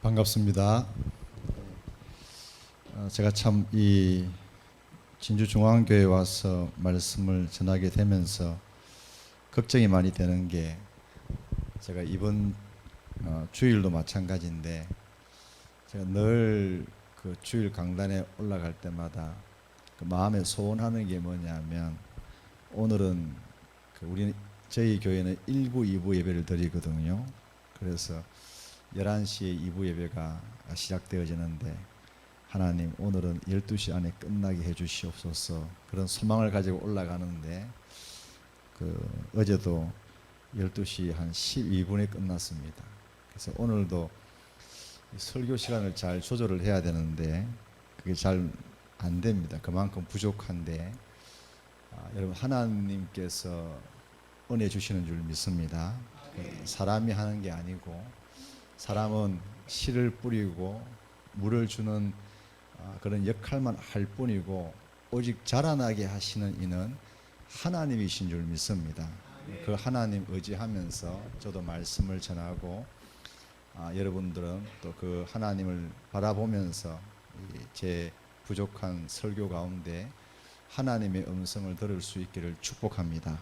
반갑습니다. 제가 참 이 진주중앙교회 와서 말씀을 전하게 되면서 걱정이 많이 되는 게, 제가 이번 주일도 마찬가지인데, 제가 늘 그 주일 강단에 올라갈 때마다 그 마음에 소원하는 게 뭐냐면, 오늘은 저희 교회는 1부, 2부 예배를 드리거든요. 그래서 11시에 2부 예배가 시작되어지는데, 하나님 오늘은 12시 안에 끝나게 해주시옵소서, 그런 소망을 가지고 올라가는데, 어제도 12시 한 12분에 끝났습니다. 그래서 오늘도 설교 시간을 잘 조절을 해야 되는데 그게 잘 안 됩니다. 그만큼 부족한데, 여러분, 하나님께서 은혜 주시는 줄 믿습니다. 사람이 하는 게 아니고, 사람은 씨를 뿌리고 물을 주는 그런 역할만 할 뿐이고, 오직 자라나게 하시는 이는 하나님이신 줄 믿습니다. 그 하나님 의지하면서 저도 말씀을 전하고, 여러분들은 또 그 하나님을 바라보면서 제 부족한 설교 가운데 하나님의 음성을 들을 수 있기를 축복합니다.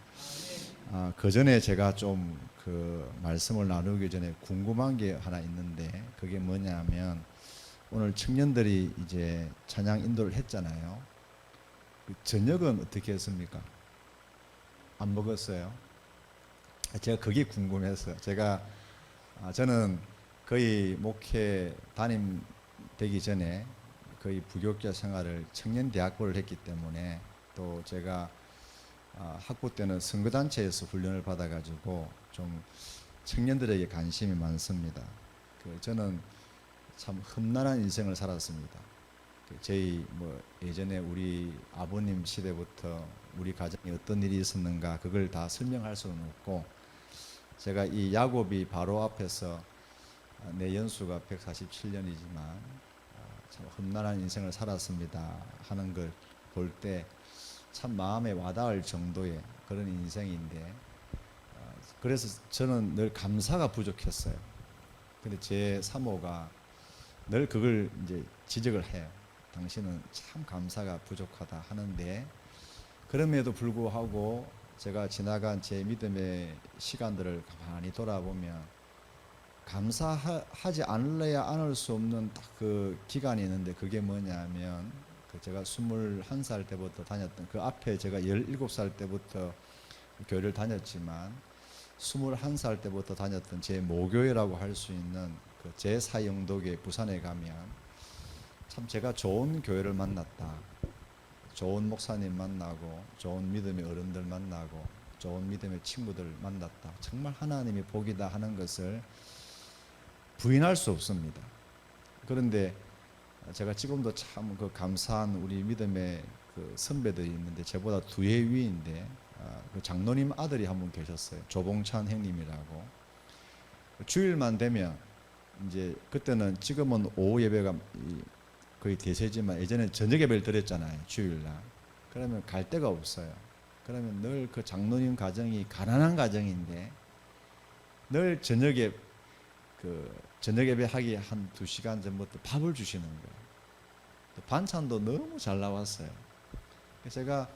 그 전에 제가 좀 그 말씀을 나누기 전에 궁금한 게 하나 있는데, 그게 뭐냐면, 오늘 청년들이 이제 찬양 인도를 했잖아요. 저녁은 어떻게 했습니까? 안 먹었어요? 제가 그게 궁금해서, 저는 거의 목회 담임 되기 전에 거의 부교육자 생활을 청년대학부를 했기 때문에, 또 제가 학부 때는 선거단체에서 훈련을 받아가지고 좀 청년들에게 관심이 많습니다. 저는 참 험난한 인생을 살았습니다. 저희 예전에 우리 아버님 시대부터 우리 가정에 어떤 일이 있었는가, 그걸 다 설명할 수는 없고, 제가 이 야곱이 바로 앞에서 내 연수가 147년이지만 참 험난한 인생을 살았습니다 하는 걸 볼 때 참 마음에 와닿을 정도의 그런 인생인데, 그래서 저는 늘 감사가 부족했어요. 근데 제 사모가 늘 그걸 이제 지적을 해요. 당신은 참 감사가 부족하다 하는데, 그럼에도 불구하고 제가 지나간 제 믿음의 시간들을 가만히 돌아보면, 감사하지 않을래야 않을 수 없는 딱 그 기간이 있는데, 그게 뭐냐면, 제가 21살 때부터 다녔던, 그 앞에 제가 17살 때부터 교회를 다녔지만 21살 때부터 다녔던 제 모교회라고 할 수 있는 그 제4영도교회 부산에 가면, 참 제가 좋은 교회를 만났다, 좋은 목사님 만나고, 좋은 믿음의 어른들 만나고, 좋은 믿음의 친구들 만났다, 정말 하나님의 복이다 하는 것을 부인할 수 없습니다. 그런데 제가 지금도 참 그 감사한 우리 믿음의 그 선배들이 있는데, 저보다 2회 위인데, 그 장로님 아들이 한 분 계셨어요. 조봉찬 형님이라고. 주일만 되면, 이제 그때는, 지금은 오후 예배가 거의 대세지만 예전에 저녁 예배를 드렸잖아요, 주일날. 그러면 갈 데가 없어요. 그러면 늘 그 장로님 가정이 가난한 가정인데, 늘 저녁에 저녁 예배 하기 한 2시간 전부터 밥을 주시는 거예요. 반찬도 너무 잘 나왔어요. 제가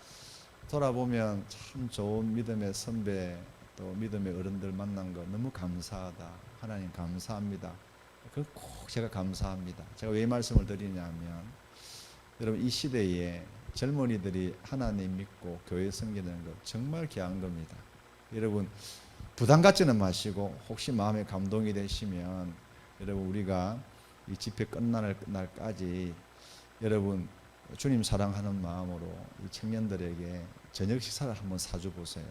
돌아보면 참 좋은 믿음의 선배, 또 믿음의 어른들 만난 거 너무 감사하다, 하나님 감사합니다, 그 꼭 제가 감사합니다. 제가 왜 말씀을 드리냐면, 여러분, 이 시대에 젊은이들이 하나님 믿고 교회 섬기는 거 정말 귀한 겁니다. 여러분, 부담 갖지는 마시고, 혹시 마음에 감동이 되시면, 여러분, 우리가 이 집회 끝날 날까지 여러분 주님 사랑하는 마음으로 이 청년들에게 저녁 식사를 한번 사줘 보세요.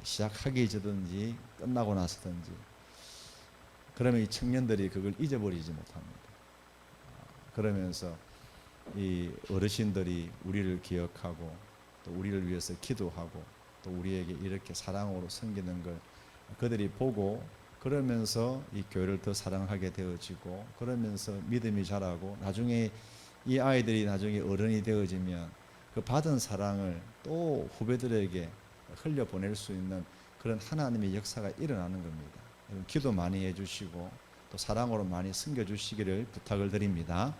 시작하기 전든지 끝나고 나서든지. 그러면 이 청년들이 그걸 잊어버리지 못합니다. 그러면서 이 어르신들이 우리를 기억하고, 또 우리를 위해서 기도하고, 또 우리에게 이렇게 사랑으로 섬기는 걸 그들이 보고, 그러면서 이 교회를 더 사랑하게 되어지고, 그러면서 믿음이 자라고, 나중에 이 아이들이 나중에 어른이 되어지면 그 받은 사랑을 또 후배들에게 흘려보낼 수 있는 그런 하나님의 역사가 일어나는 겁니다. 기도 많이 해주시고, 또 사랑으로 많이 섬겨주시기를 부탁을 드립니다.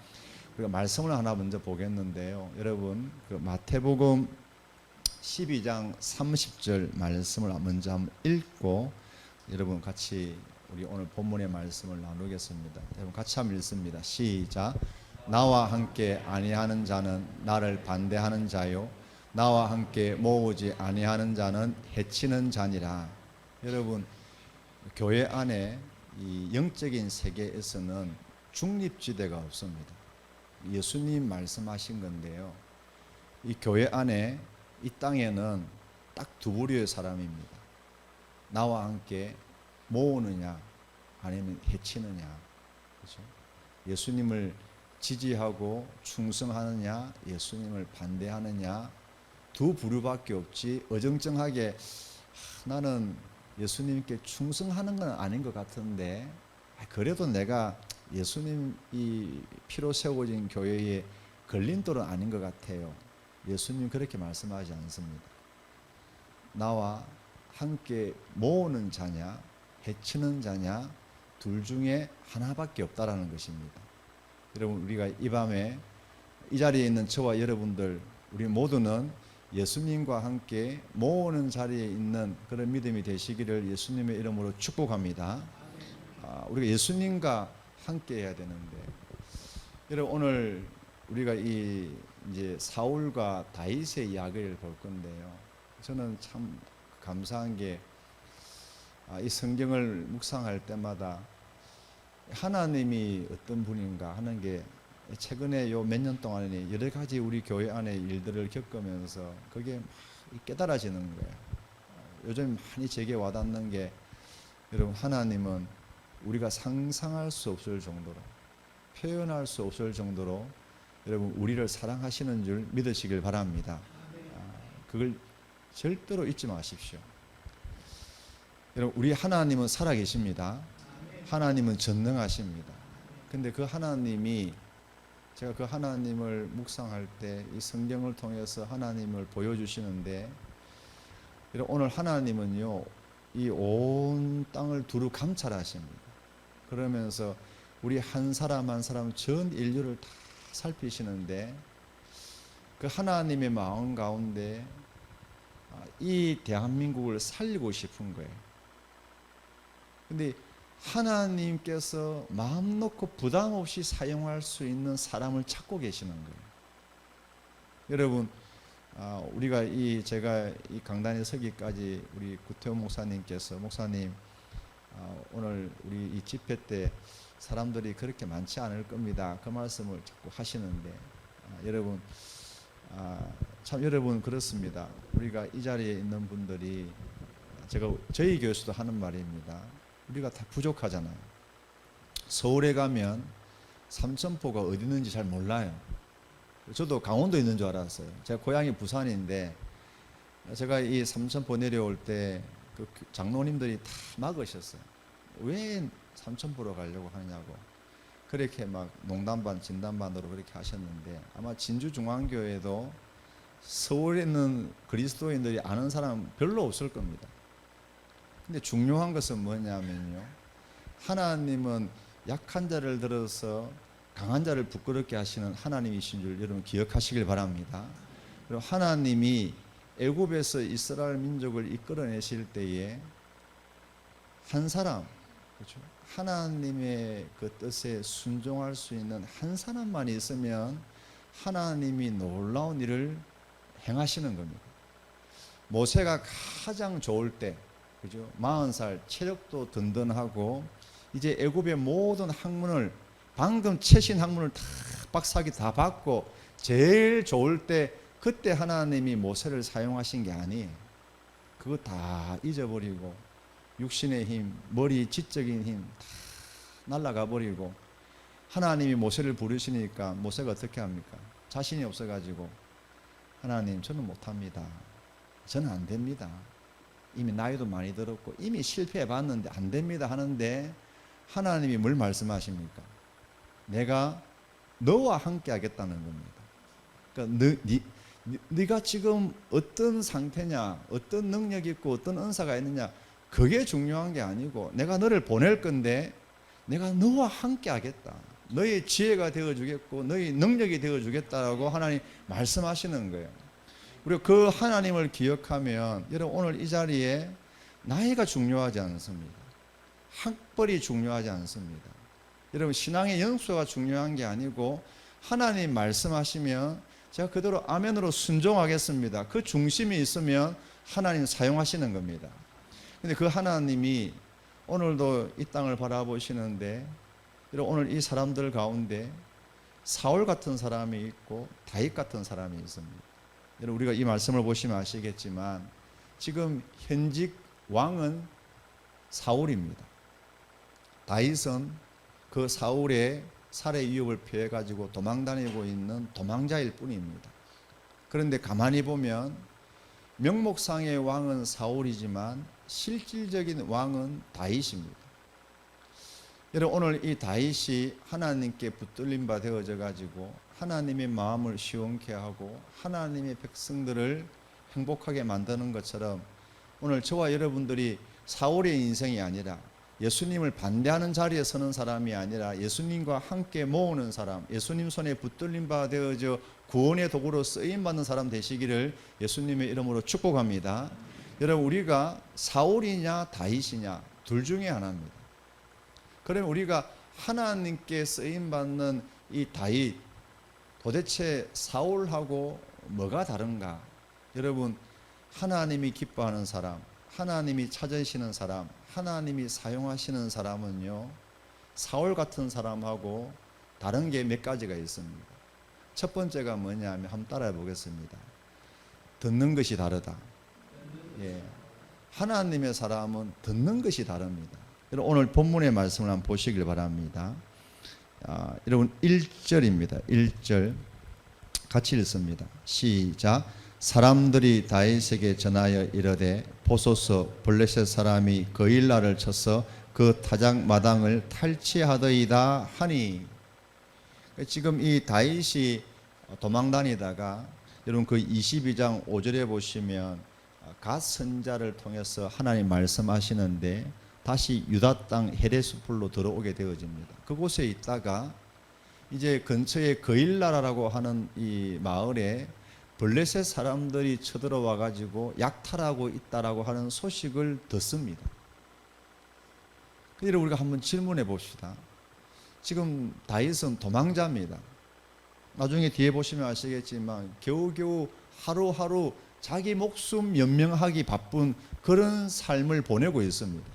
우리가 말씀을 하나 먼저 보겠는데요. 여러분 그 마태복음 12장 30절 말씀을 먼저 한번 읽고 여러분 같이 우리 오늘 본문의 말씀을 나누겠습니다. 여러분 같이 한번 읽습니다. 시작. 나와 함께 아니하는 자는 나를 반대하는 자요 나와 함께 모으지 아니하는 자는 해치는 자니라. 여러분 교회 안에 이 영적인 세계에서는 중립지대가 없습니다. 예수님 말씀하신 건데요. 이 교회 안에 이 땅에는 딱 두 부류의 사람입니다. 나와 함께 모으느냐 아니면 해치느냐. 그렇죠? 예수님을 지지하고 충성하느냐 예수님을 반대하느냐 두 부류밖에 없지 어정쩡하게 나는 예수님께 충성하는 건 아닌 것 같은데 그래도 내가 예수님 이 피로 세워진 교회의 걸림돌은 아닌 것 같아요. 예수님 그렇게 말씀하지 않습니다. 나와 함께 모으는 자냐 해치는 자냐 둘 중에 하나밖에 없다라는 것입니다. 여러분 우리가 이 밤에 이 자리에 있는 저와 여러분들 우리 모두는 예수님과 함께 모으는 자리에 있는 그런 믿음이 되시기를 예수님의 이름으로 축복합니다. 우리가 예수님과 함께 해야 되는데 여러분 오늘 우리가 이제 사울과 다윗의 이야기를 볼 건데요. 저는 참 감사한 게 이 성경을 묵상할 때마다 하나님이 어떤 분인가 하는 게 최근에 요 몇 년 동안에 여러 가지 우리 교회 안에 일들을 겪으면서 그게 막 깨달아지는 거예요. 요즘 많이 제게 와닿는 게 여러분 하나님은 우리가 상상할 수 없을 정도로 표현할 수 없을 정도로 여러분 우리를 사랑하시는 줄 믿으시길 바랍니다. 그걸 절대로 잊지 마십시오. 여러분 우리 하나님은 살아계십니다. 하나님은 전능하십니다. 근데 그 하나님이 제가 그 하나님을 묵상할 때 이 성경을 통해서 하나님을 보여주시는데 오늘 하나님은요 이 온 땅을 두루 감찰하십니다. 그러면서 우리 한 사람 한 사람 전 인류를 다 살피시는데 그 하나님의 마음 가운데 이 대한민국을 살리고 싶은 거예요. 근데 하나님께서 마음 놓고 부담 없이 사용할 수 있는 사람을 찾고 계시는 거예요. 여러분, 우리가 제가 이 강단에 서기까지 우리 구태호 목사님께서 목사님 오늘 우리 이 집회 때 사람들이 그렇게 많지 않을 겁니다. 그 말씀을 자꾸 하시는데 여러분 참 여러분 그렇습니다. 우리가 이 자리에 있는 분들이 저희 교회에서도 하는 말입니다. 우리가 다 부족하잖아요. 서울에 가면 삼천포가 어디 있는지 잘 몰라요. 저도 강원도에 있는 줄 알았어요. 제가 고향이 부산인데 제가 이 삼천포 내려올 때 그 장로님들이 다 막으셨어요. 왜 삼천포로 가려고 하냐고 그렇게 막 농담반 진담반으로 그렇게 하셨는데 아마 진주중앙교회도 서울에 있는 그리스도인들이 아는 사람 별로 없을 겁니다. 근데 중요한 것은 뭐냐면요, 하나님은 약한 자를 들어서 강한 자를 부끄럽게 하시는 하나님이신 줄 여러분 기억하시길 바랍니다. 그리고 하나님이 애굽에서 이스라엘 민족을 이끌어내실 때에 한 사람, 그렇죠? 하나님의 그 뜻에 순종할 수 있는 한 사람만 있으면 하나님이 놀라운 일을 행하시는 겁니다. 모세가 가장 좋을 때, 그죠? 40살 체력도 든든하고 이제 애굽의 모든 학문을 방금 최신 학문을 다 박사학위 다 받고 제일 좋을 때 그때 하나님이 모세를 사용하신 게 아니에요. 그거 다 잊어버리고 육신의 힘, 머리 지적인 힘 다 날아가 버리고 하나님이 모세를 부르시니까 모세가 어떻게 합니까? 자신이 없어가지고 하나님 저는 못합니다. 저는 안 됩니다. 이미 나이도 많이 들었고 이미 실패해 봤는데 안 됩니다 하는데 하나님이 뭘 말씀하십니까? 내가 너와 함께 하겠다는 겁니다. 그러니까 네가 지금 어떤 상태냐, 어떤 능력이 있고 어떤 은사가 있느냐 그게 중요한 게 아니고 내가 너를 보낼 건데 내가 너와 함께 하겠다. 너의 지혜가 되어주겠고 너의 능력이 되어주겠다라고 하나님 말씀하시는 거예요. 그리고 그 하나님을 기억하면 여러분 오늘 이 자리에 나이가 중요하지 않습니다. 학벌이 중요하지 않습니다. 여러분 신앙의 연수가 중요한 게 아니고 하나님 말씀하시면 제가 그대로 아멘으로 순종하겠습니다. 그 중심이 있으면 하나님 사용하시는 겁니다. 근데 그 하나님이 오늘도 이 땅을 바라보시는데 여러분 오늘 이 사람들 가운데 사울 같은 사람이 있고 다윗 같은 사람이 있습니다. 여러분 우리가 이 말씀을 보시면 아시겠지만 지금 현직 왕은 사울입니다. 다윗은 그 사울의 살해 위협을 피해 가지고 도망다니고 있는 도망자일 뿐입니다. 그런데 가만히 보면 명목상의 왕은 사울이지만 실질적인 왕은 다윗입니다. 여러분 오늘 이 다윗이 하나님께 붙들림 바 되어져 가지고 하나님의 마음을 시원케 하고 하나님의 백성들을 행복하게 만드는 것처럼 오늘 저와 여러분들이 사울의 인생이 아니라 예수님을 반대하는 자리에 서는 사람이 아니라 예수님과 함께 모으는 사람, 예수님 손에 붙들림 바 되어져 구원의 도구로 쓰임받는 사람 되시기를 예수님의 이름으로 축복합니다. 여러분 우리가 사울이냐 다윗이냐 둘 중에 하나입니다. 그러면 우리가 하나님께 쓰임받는 이 다윗 도대체 사울하고 뭐가 다른가? 여러분 하나님이 기뻐하는 사람, 하나님이 찾으시는 사람, 하나님이 사용하시는 사람은요 사울 같은 사람하고 다른 게 몇 가지가 있습니다. 첫 번째가 뭐냐면 한번 따라해 보겠습니다. 듣는 것이 다르다. 예. 하나님의 사람은 듣는 것이 다릅니다. 여러분 오늘 본문의 말씀을 한번 보시길 바랍니다. 여러분 1절입니다. 1절 같이 읽습니다. 시작. 사람들이 다윗에게 전하여 이르되 보소서 블레셋 사람이 거일라를 쳐서 그 타작 마당을 탈취하더이다 하니. 지금 이 다윗이 도망다니다가 여러분 그 22장 5절에 보시면 갓 선자를 통해서 하나님 말씀하시는데 다시 유다 땅 헤레스풀로 들어오게 되어집니다. 그곳에 있다가 이제 근처에 거일라라고 하는 이 마을에 블레셋 사람들이 쳐들어와 가지고 약탈하고 있다라고 하는 소식을 듣습니다. 그래서 우리가 한번 질문해 봅시다. 지금 다윗은 도망자입니다. 나중에 뒤에 보시면 아시겠지만 겨우겨우 하루하루 자기 목숨 연명하기 바쁜 그런 삶을 보내고 있습니다.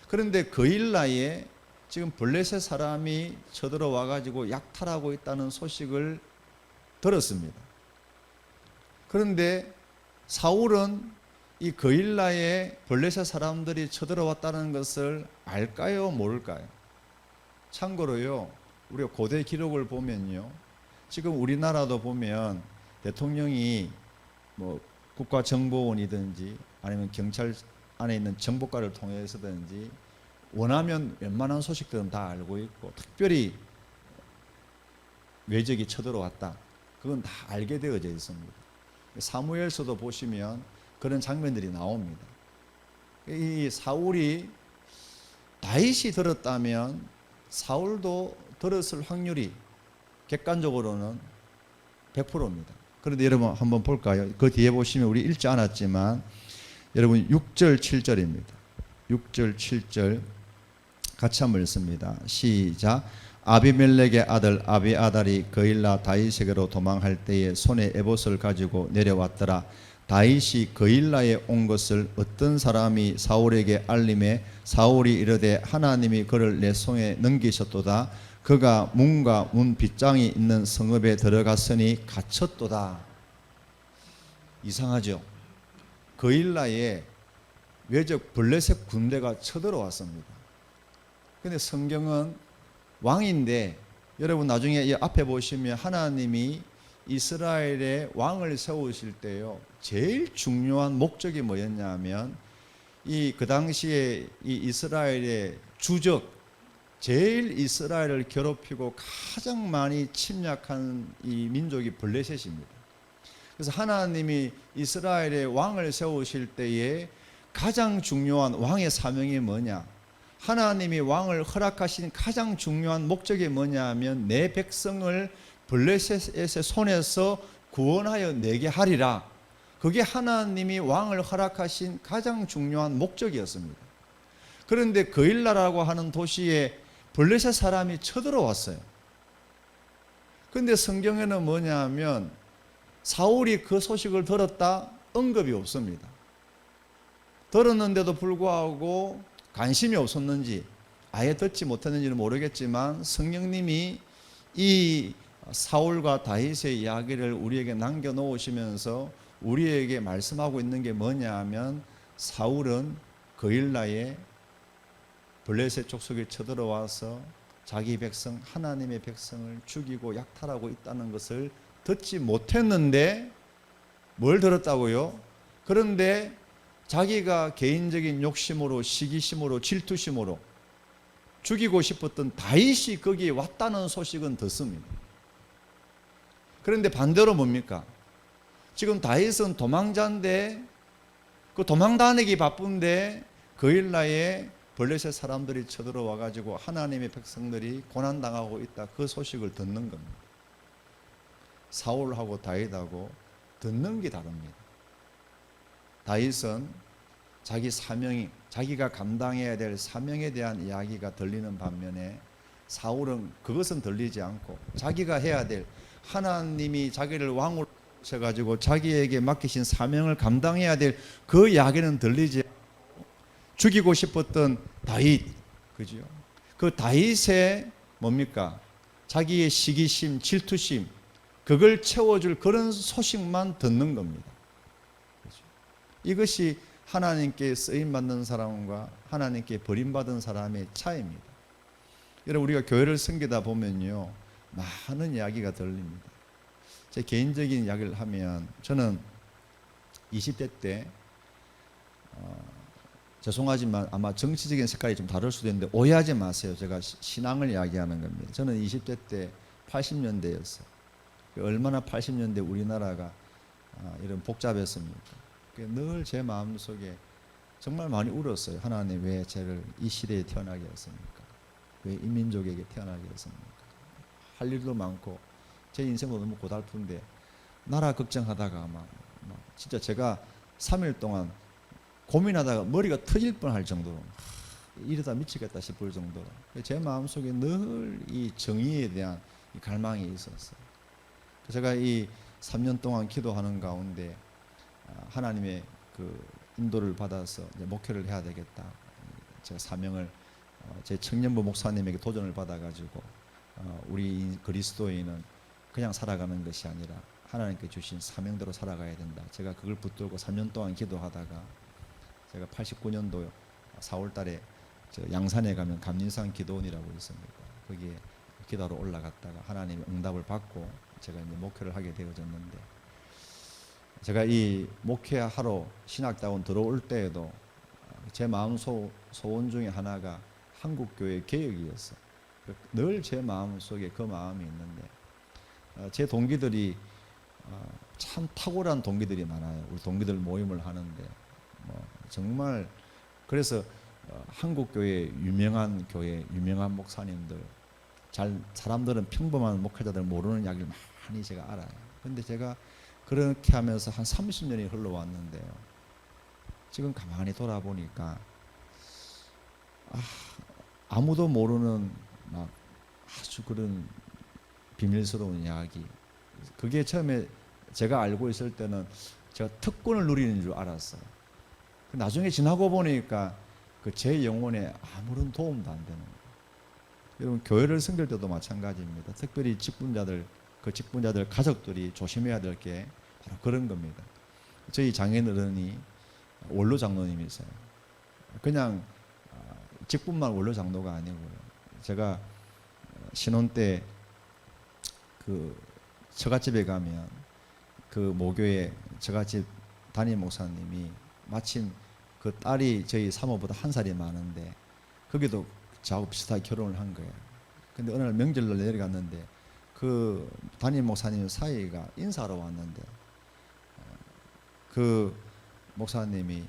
그런데 거일라에 지금 블레셋 사람이 쳐들어와 가지고 약탈하고 있다는 소식을 들었습니다. 그런데 사울은 이 거일라에 블레셋 사람들이 쳐들어왔다는 것을 알까요, 모를까요? 참고로요, 우리가 고대 기록을 보면요, 지금 우리나라도 보면 대통령이 뭐 국가정보원이든지 아니면 경찰 안에 있는 정보과를 통해서든지 원하면 웬만한 소식들은 다 알고 있고, 특별히 외적이 쳐들어왔다, 그건 다 알게 되어져 있습니다. 사무엘서도 보시면 그런 장면들이 나옵니다. 이 사울이 다윗이 들었다면 사울도 들었을 확률이 객관적으로는 100%입니다. 그런데 여러분 한번 볼까요? 그 뒤에 보시면 우리 읽지 않았지만 여러분 6절 7절입니다. 6절 7절 같이 한번 읽습니다. 시작. 아비멜렉의 아들 아비아달이 거일라 다윗에게로 도망할 때에 손에 에봇을 가지고 내려왔더라. 다윗이 거일라에 온 것을 어떤 사람이 사울에게 알림해 사울이 이르되 하나님이 그를 내 손에 넘기셨도다. 그가 문과 문 빗장이 있는 성읍에 들어갔으니 갇혔도다. 이상하죠? 거일라에 외적 블레셋 군대가 쳐들어왔습니다. 근데 성경은 왕인데, 여러분 나중에 이 앞에 보시면 하나님이 이스라엘의 왕을 세우실 때요, 제일 중요한 목적이 뭐였냐면 그 당시에 이 이스라엘의 주적, 제일 이스라엘을 괴롭히고 가장 많이 침략한 이 민족이 블레셋입니다. 그래서 하나님이 이스라엘의 왕을 세우실 때에 가장 중요한 왕의 사명이 뭐냐? 하나님이 왕을 허락하신 가장 중요한 목적이 뭐냐면 내 백성을 블레셋의 손에서 구원하여 내게 하리라. 그게 하나님이 왕을 허락하신 가장 중요한 목적이었습니다. 그런데 그일라라고 하는 도시에 블레셋 사람이 쳐들어왔어요. 그런데 성경에는 뭐냐면 사울이 그 소식을 들었다 언급이 없습니다. 들었는데도 불구하고 관심이 없었는지 아예 듣지 못했는지는 모르겠지만 성령님이 이 사울과 다윗의 이야기를 우리에게 남겨놓으시면서 우리에게 말씀하고 있는 게 뭐냐 하면 사울은 그일라에 블레셋 족속에 쳐들어와서 자기 백성 하나님의 백성을 죽이고 약탈하고 있다는 것을 듣지 못했는데 뭘 들었다고요? 그런데 자기가 개인적인 욕심으로 시기심으로 질투심으로 죽이고 싶었던 다윗이 거기에 왔다는 소식은 듣습니다. 그런데 반대로 뭡니까? 지금 다윗은 도망자인데 그 도망 다니기 바쁜데 그일라에 블레셋 사람들이 쳐들어와 가지고 하나님의 백성들이 고난당하고 있다 그 소식을 듣는 겁니다. 사울하고 다윗하고 듣는 게 다릅니다. 다윗은 자기 사명이 자기가 감당해야 될 사명에 대한 이야기가 들리는 반면에 사울은 그것은 들리지 않고 자기가 해야 될 하나님이 자기를 왕으로 세가지고 자기에게 맡기신 사명을 감당해야 될 그 이야기는 들리지 않고 죽이고 싶었던 다윗, 그죠? 그 다윗의 뭡니까? 자기의 시기심, 질투심 그걸 채워줄 그런 소식만 듣는 겁니다. 그죠? 이것이 하나님께 쓰임받는 사람과 하나님께 버림받은 사람의 차이입니다. 여러분 우리가 교회를 섬기다 보면요 많은 이야기가 들립니다. 제 개인적인 이야기를 하면 저는 20대 때 죄송하지만 아마 정치적인 색깔이 좀 다를 수도 있는데 오해하지 마세요. 제가 신앙을 이야기하는 겁니다. 저는 20대 때 80년대였어요. 얼마나 80년대 우리나라가 이런 복잡했습니까? 늘 제 마음속에 정말 많이 울었어요. 하나님 왜 저를 이 시대에 태어나게 했습니까? 왜 이 민족에게 태어나게 했습니까? 할 일도 많고 제 인생도 너무 고달픈데 나라 걱정하다가 막 진짜 제가 3일 동안 고민하다가 머리가 터질 뻔할 정도로 이러다 미치겠다 싶을 정도로 제 마음속에 늘 이 정의에 대한 이 갈망이 있었어요. 제가 이 3년 동안 기도하는 가운데 하나님의 그 인도를 받아서 이제 목회를 해야 되겠다. 제가 사명을 제 청년부 목사님에게 도전을 받아가지고 우리 그리스도인은 그냥 살아가는 것이 아니라 하나님께 주신 사명대로 살아가야 된다. 제가 그걸 붙들고 3년 동안 기도하다가 제가 89년도 4월 달에 양산에 가면 감린산 기도원이라고 있습니다. 거기에 기도하러 올라갔다가 하나님의 응답을 받고 제가 이제 목회를 하게 되어졌는데 제가 이 목회하러 신학다원 들어올 때에도 제 마음 소원 중에 하나가 한국교회 개혁이었어요. 늘 제 마음속에 그 마음이 있는데 제 동기들이 참 탁월한 동기들이 많아요. 우리 동기들 모임을 하는데 정말 그래서 한국교회 유명한 교회 유명한 목사님들 사람들은 평범한 목회자들 모르는 이야기를 많이 제가 알아요. 근데 제가 그렇게 하면서 한 30년이 흘러왔는데요. 지금 가만히 돌아보니까 아무도 모르는 막 아주 그런 비밀스러운 이야기. 그게 처음에 제가 알고 있을 때는 제가 특권을 누리는 줄 알았어요. 나중에 지나고 보니까 그 제 영혼에 아무런 도움도 안 되는 거예요. 여러분 교회를 섬길 때도 마찬가지입니다. 특별히 직분자들 그 직분자들 가족들이 조심해야 될 게 바로 그런 겁니다. 저희 장인어른이 원로 장로님이세요. 그냥 직분만 원로 장로가 아니고요. 제가 신혼 때 그 처갓집에 가면 그 모교의 처갓집 담임 목사님이 마침 그 딸이 저희 사모보다 1살이 많은데 거기도 저하고 비슷하게 결혼을 한 거예요. 근데 어느 날 명절날 내려갔는데 그 담임 목사님 사이가 인사하러 왔는데 그 목사님이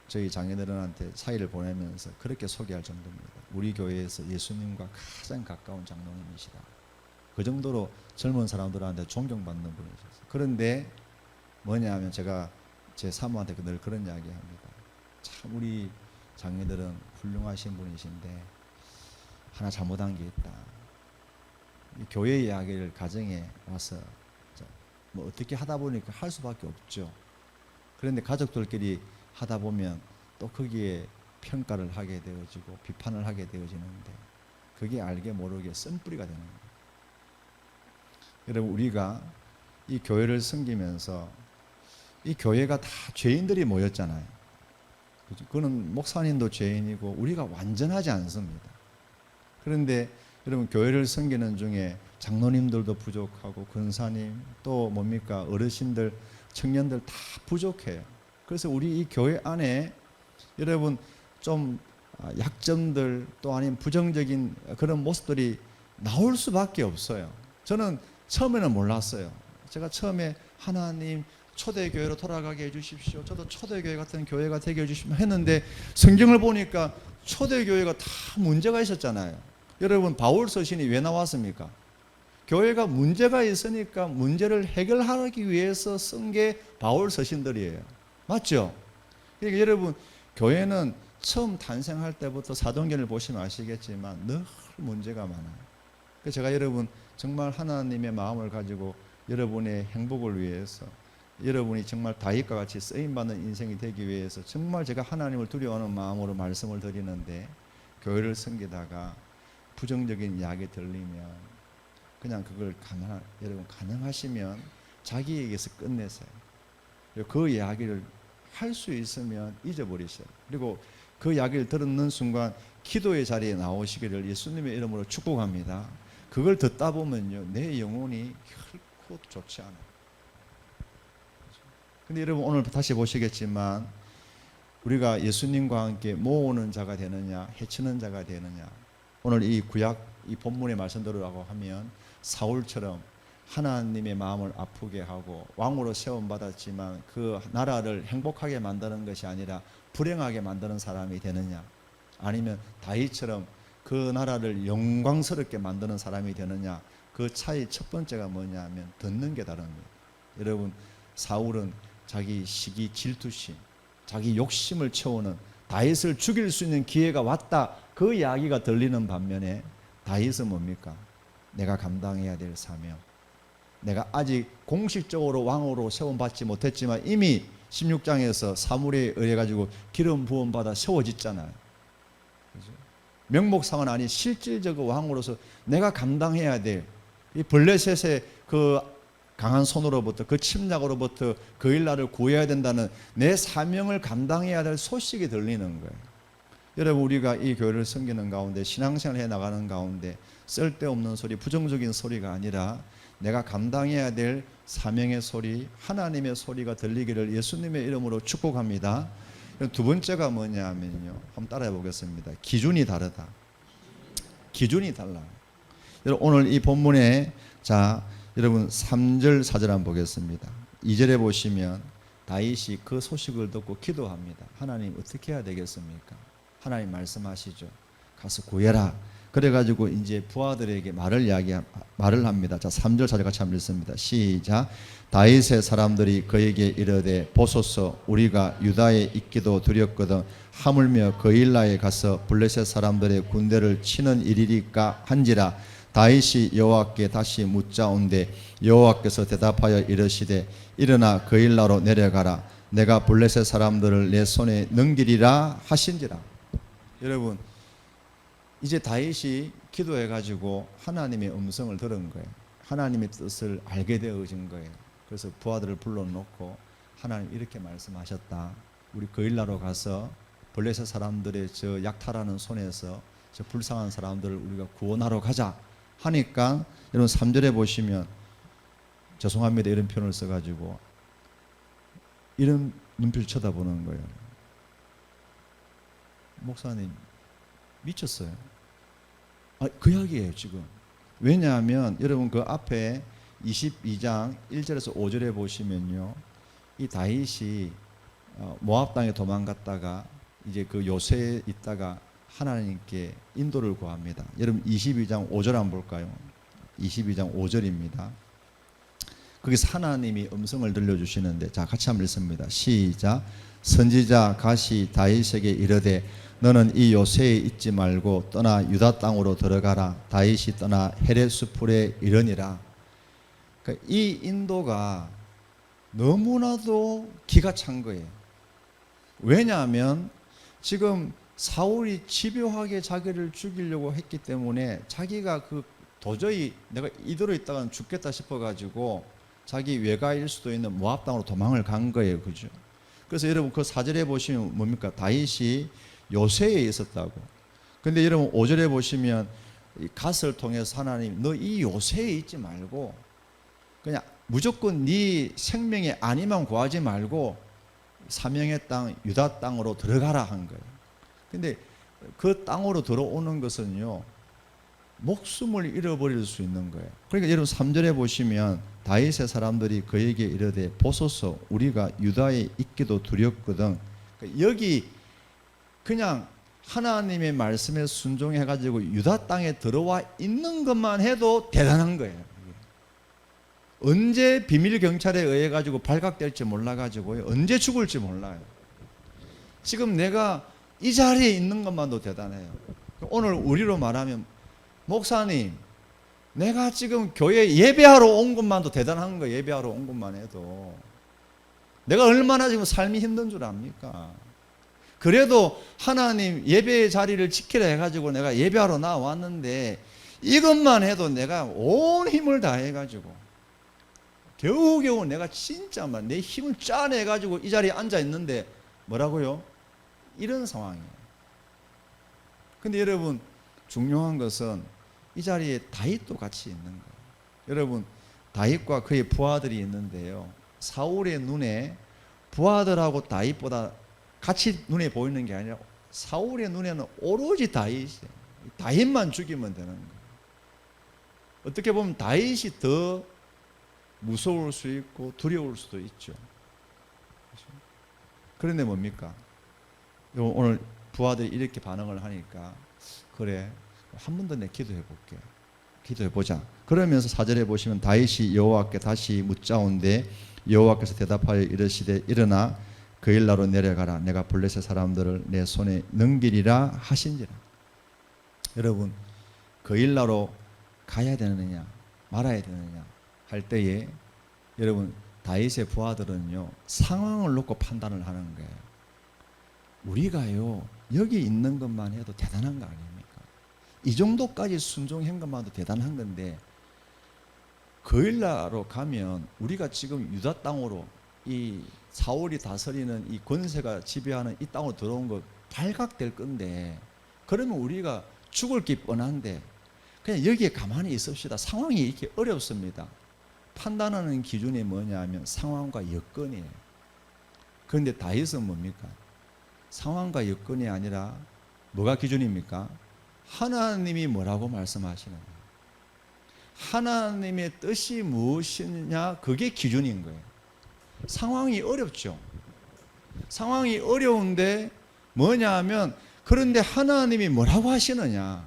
저희 장인어른한테 사의를 보내면서 그렇게 소개할 정도입니다. 우리 교회에서 예수님과 가장 가까운 장로님이시다. 그 정도로 젊은 사람들한테 존경받는 분이셨어요. 그런데 뭐냐면 제가 제 사모한테 늘 그런 이야기합니다. 참 우리 장인들은 훌륭하신 분이신데 하나 잘못한 게 있다. 이 교회 이야기를 가정에 와서 뭐 어떻게 하다 보니까 할 수밖에 없죠. 그런데 가족들끼리 하다 보면 또 거기에 평가를 하게 되어지고 비판을 하게 되어지는데 그게 알게 모르게 쓴뿌리가 되는 거예요. 여러분 우리가 이 교회를 섬기면서 이 교회가 다 죄인들이 모였잖아요. 그거는 목사님도 죄인이고 우리가 완전하지 않습니다. 그런데 여러분 교회를 섬기는 중에 장로님들도 부족하고 권사님 또 뭡니까 어르신들 청년들 다 부족해요. 그래서 우리 이 교회 안에 여러분 좀 약점들 또 아니면 부정적인 그런 모습들이 나올 수밖에 없어요. 저는 처음에는 몰랐어요. 제가 처음에 하나님 초대교회로 돌아가게 해주십시오. 저도 초대교회 같은 교회가 되게 해주십시오 했는데 성경을 보니까 초대교회가 다 문제가 있었잖아요. 여러분 바울 서신이 왜 나왔습니까? 교회가 문제가 있으니까 문제를 해결하기 위해서 쓴 게 바울 서신들이에요. 맞죠? 그러니까 여러분 교회는 처음 탄생할 때부터 사도행전을 보시면 아시겠지만 늘 문제가 많아요. 그래서 제가 여러분 정말 하나님의 마음을 가지고 여러분의 행복을 위해서 여러분이 정말 다윗과 같이 쓰임받는 인생이 되기 위해서 정말 제가 하나님을 두려워하는 마음으로 말씀을 드리는데 교회를 섬기다가 부정적인 이야기 들리면 그냥 그걸 여러분 가능하시면 자기에게서 끝내세요. 그 이야기를 할 수 있으면 잊어버리세요. 그리고 그 이야기를 듣는 순간 기도의 자리에 나오시기를 예수님의 이름으로 축복합니다. 그걸 듣다 보면요 내 영혼이 결코 좋지 않아요. 근데 여러분 오늘 다시 보시겠지만 우리가 예수님과 함께 모으는 자가 되느냐 해치는 자가 되느냐, 오늘 이 구약 이 본문의 말씀대로라고 하면 사울처럼 하나님의 마음을 아프게 하고 왕으로 세움받았지만 그 나라를 행복하게 만드는 것이 아니라 불행하게 만드는 사람이 되느냐, 아니면 다윗처럼 그 나라를 영광스럽게 만드는 사람이 되느냐, 그 차이 첫 번째가 뭐냐면 듣는 게 다릅니다. 여러분 사울은 자기 시기 질투심, 자기 욕심을 채우는, 다윗을 죽일 수 있는 기회가 왔다, 그 이야기가 들리는 반면에 다윗은 뭡니까? 내가 감당해야 될 사명, 내가 아직 공식적으로 왕으로 세움받지 못했지만 이미 16장에서 사무엘에 의해 가지고 기름 부음 받아 세워졌잖아요. 그렇죠? 명목상은 아닌 실질적으로 왕으로서 내가 감당해야 될 이 블레셋의 그 강한 손으로부터, 그 침략으로부터 그 일나를 구해야 된다는 내 사명을 감당해야 될 소식이 들리는 거예요. 여러분 우리가 이 교회를 섬기는 가운데 신앙생활을 해나가는 가운데 쓸데없는 소리, 부정적인 소리가 아니라 내가 감당해야 될 사명의 소리, 하나님의 소리가 들리기를 예수님의 이름으로 축복합니다. 두 번째가 뭐냐면요, 한번 따라해 보겠습니다. 기준이 다르다. 기준이 달라요. 여러분 오늘 이 본문에 여러분 3절 4절 한번 보겠습니다. 2절에 보시면 다윗이 그 소식을 듣고 기도합니다. 하나님 어떻게 해야 되겠습니까? 하나님 말씀하시죠. 가서 구해라. 그래가지고 이제 부하들에게 말을 합니다. 3절 4절 같이 한번 읽습니다. 시작. 다윗의 사람들이 그에게 이르되 보소서, 우리가 유다에 있기도 두렵거든 하물며 그일라에 가서 블레셋 사람들의 군대를 치는 일이리까 한지라. 다윗이 여호와께 다시 묻자온데 여호와께서 대답하여 이르시되 일어나 그일라로 내려가라. 내가 블레셋 사람들을 내 손에 넘기리라 하신지라. 여러분 이제 다윗이 기도해가지고 하나님의 음성을 들은 거예요. 하나님의 뜻을 알게 되어진 거예요. 그래서 부하들을 불러놓고 하나님 이렇게 말씀하셨다. 우리 그일라로 가서 블레셋 사람들의 저 약탈하는 손에서 저 불쌍한 사람들을 우리가 구원하러 가자 하니까, 여러분 3절에 보시면 죄송합니다 이런 표현을 써가지고 이런 눈빛을 쳐다보는 거예요. 목사님 미쳤어요. 그 이야기예요 지금. 왜냐하면 여러분 그 앞에 22장 1절에서 5절에 보시면요, 이 다윗이 모압 땅에 도망갔다가 이제 그 요새에 있다가 하나님께 인도를 구합니다. 여러분 22장 5절 한번 볼까요? 22장 5절입니다. 거기서 하나님이 음성을 들려주시는데, 자 같이 한번 읽습니다. 시작. 선지자 갓이 다윗에게 이르되 너는 이 요새에 있지 말고 떠나 유다 땅으로 들어가라. 다윗이 떠나 헤레스 풀에 이르니라. 그러니까 이 인도가 너무나도 기가 찬 거예요. 왜냐하면 지금 사울이 집요하게 자기를 죽이려고 했기 때문에 자기가 도저히 내가 이대로 있다가는 죽겠다 싶어가지고 자기 외가일 수도 있는 모압 땅으로 도망을 간 거예요. 그죠? 그래서 여러분 그 4절에 보시면 뭡니까? 다윗이 요새에 있었다고. 근데 여러분 5절에 보시면 이 갓을 통해서 하나님 너 이 요새에 있지 말고 그냥 무조건 네 생명의 안위만 구하지 말고 사명의 땅 유다 땅으로 들어가라 한 거예요. 근데 그 땅으로 들어오는 것은요 목숨을 잃어버릴 수 있는 거예요. 그러니까 여러분 3절에 보시면 다윗의 사람들이 그에게 이르되 보소서 우리가 유다에 있기도 두렵거든. 그러니까 여기 그냥 하나님의 말씀에 순종해가지고 유다 땅에 들어와 있는 것만 해도 대단한 거예요. 언제 비밀 경찰에 의해 가지고 발각될지 몰라가지고요 언제 죽을지 몰라요. 지금 내가 이 자리에 있는 것만도 대단해요. 오늘 우리로 말하면 목사님 내가 지금 교회 예배하러 온 것만도 대단한 거예요. 예배하러 온 것만 해도 내가 얼마나 지금 삶이 힘든 줄 압니까? 그래도 하나님 예배의 자리를 지키라 해가지고 내가 예배하러 나왔는데 이것만 해도 내가 온 힘을 다해가지고 겨우겨우 내가 진짜 내 힘을 짜내가지고 이 자리에 앉아 있는데 뭐라고요? 이런 상황이에요. 근데 여러분 중요한 것은 이 자리에 다윗도 같이 있는 거예요. 여러분 다윗과 그의 부하들이 있는데요 사울의 눈에 부하들하고 다윗보다 같이 눈에 보이는 게 아니라 사울의 눈에는 오로지 다윗이에요. 다윗만 죽이면 되는 거예요. 어떻게 보면 다윗이 더 무서울 수 있고 두려울 수도 있죠. 그런데 뭡니까? 오늘 부하들이 이렇게 반응을 하니까 그래 한 번 더 내 기도해 볼게. 기도해 보자. 그러면서 4절에 보시면 다윗이 여호와께 다시 묻자온데 여호와께서 대답하여 이르시되 일어나 그일라로 내려가라. 내가 블레셋 사람들을 내 손에 넘기리라 하신지라. 여러분 그일라로 가야 되느냐 말아야 되느냐 할 때에 여러분 다윗의 부하들은요 상황을 놓고 판단을 하는 거예요. 우리가요 여기 있는 것만 해도 대단한 거 아닙니까? 이 정도까지 순종한 것만도 대단한 건데 그일라로 가면 우리가 지금 유다 땅으로 이 사울이 다스리는 이 권세가 지배하는 이 땅으로 들어온 거 발각될 건데 그러면 우리가 죽을 게 뻔한데 그냥 여기에 가만히 있읍시다. 상황이 이렇게 어렵습니다. 판단하는 기준이 뭐냐면 상황과 여건이에요. 그런데 다윗은 뭡니까? 상황과 여건이 아니라 뭐가 기준입니까? 하나님이 뭐라고 말씀하시느냐, 하나님의 뜻이 무엇이냐, 그게 기준인 거예요. 상황이 어렵죠. 상황이 어려운데 뭐냐 하면 그런데 하나님이 뭐라고 하시느냐,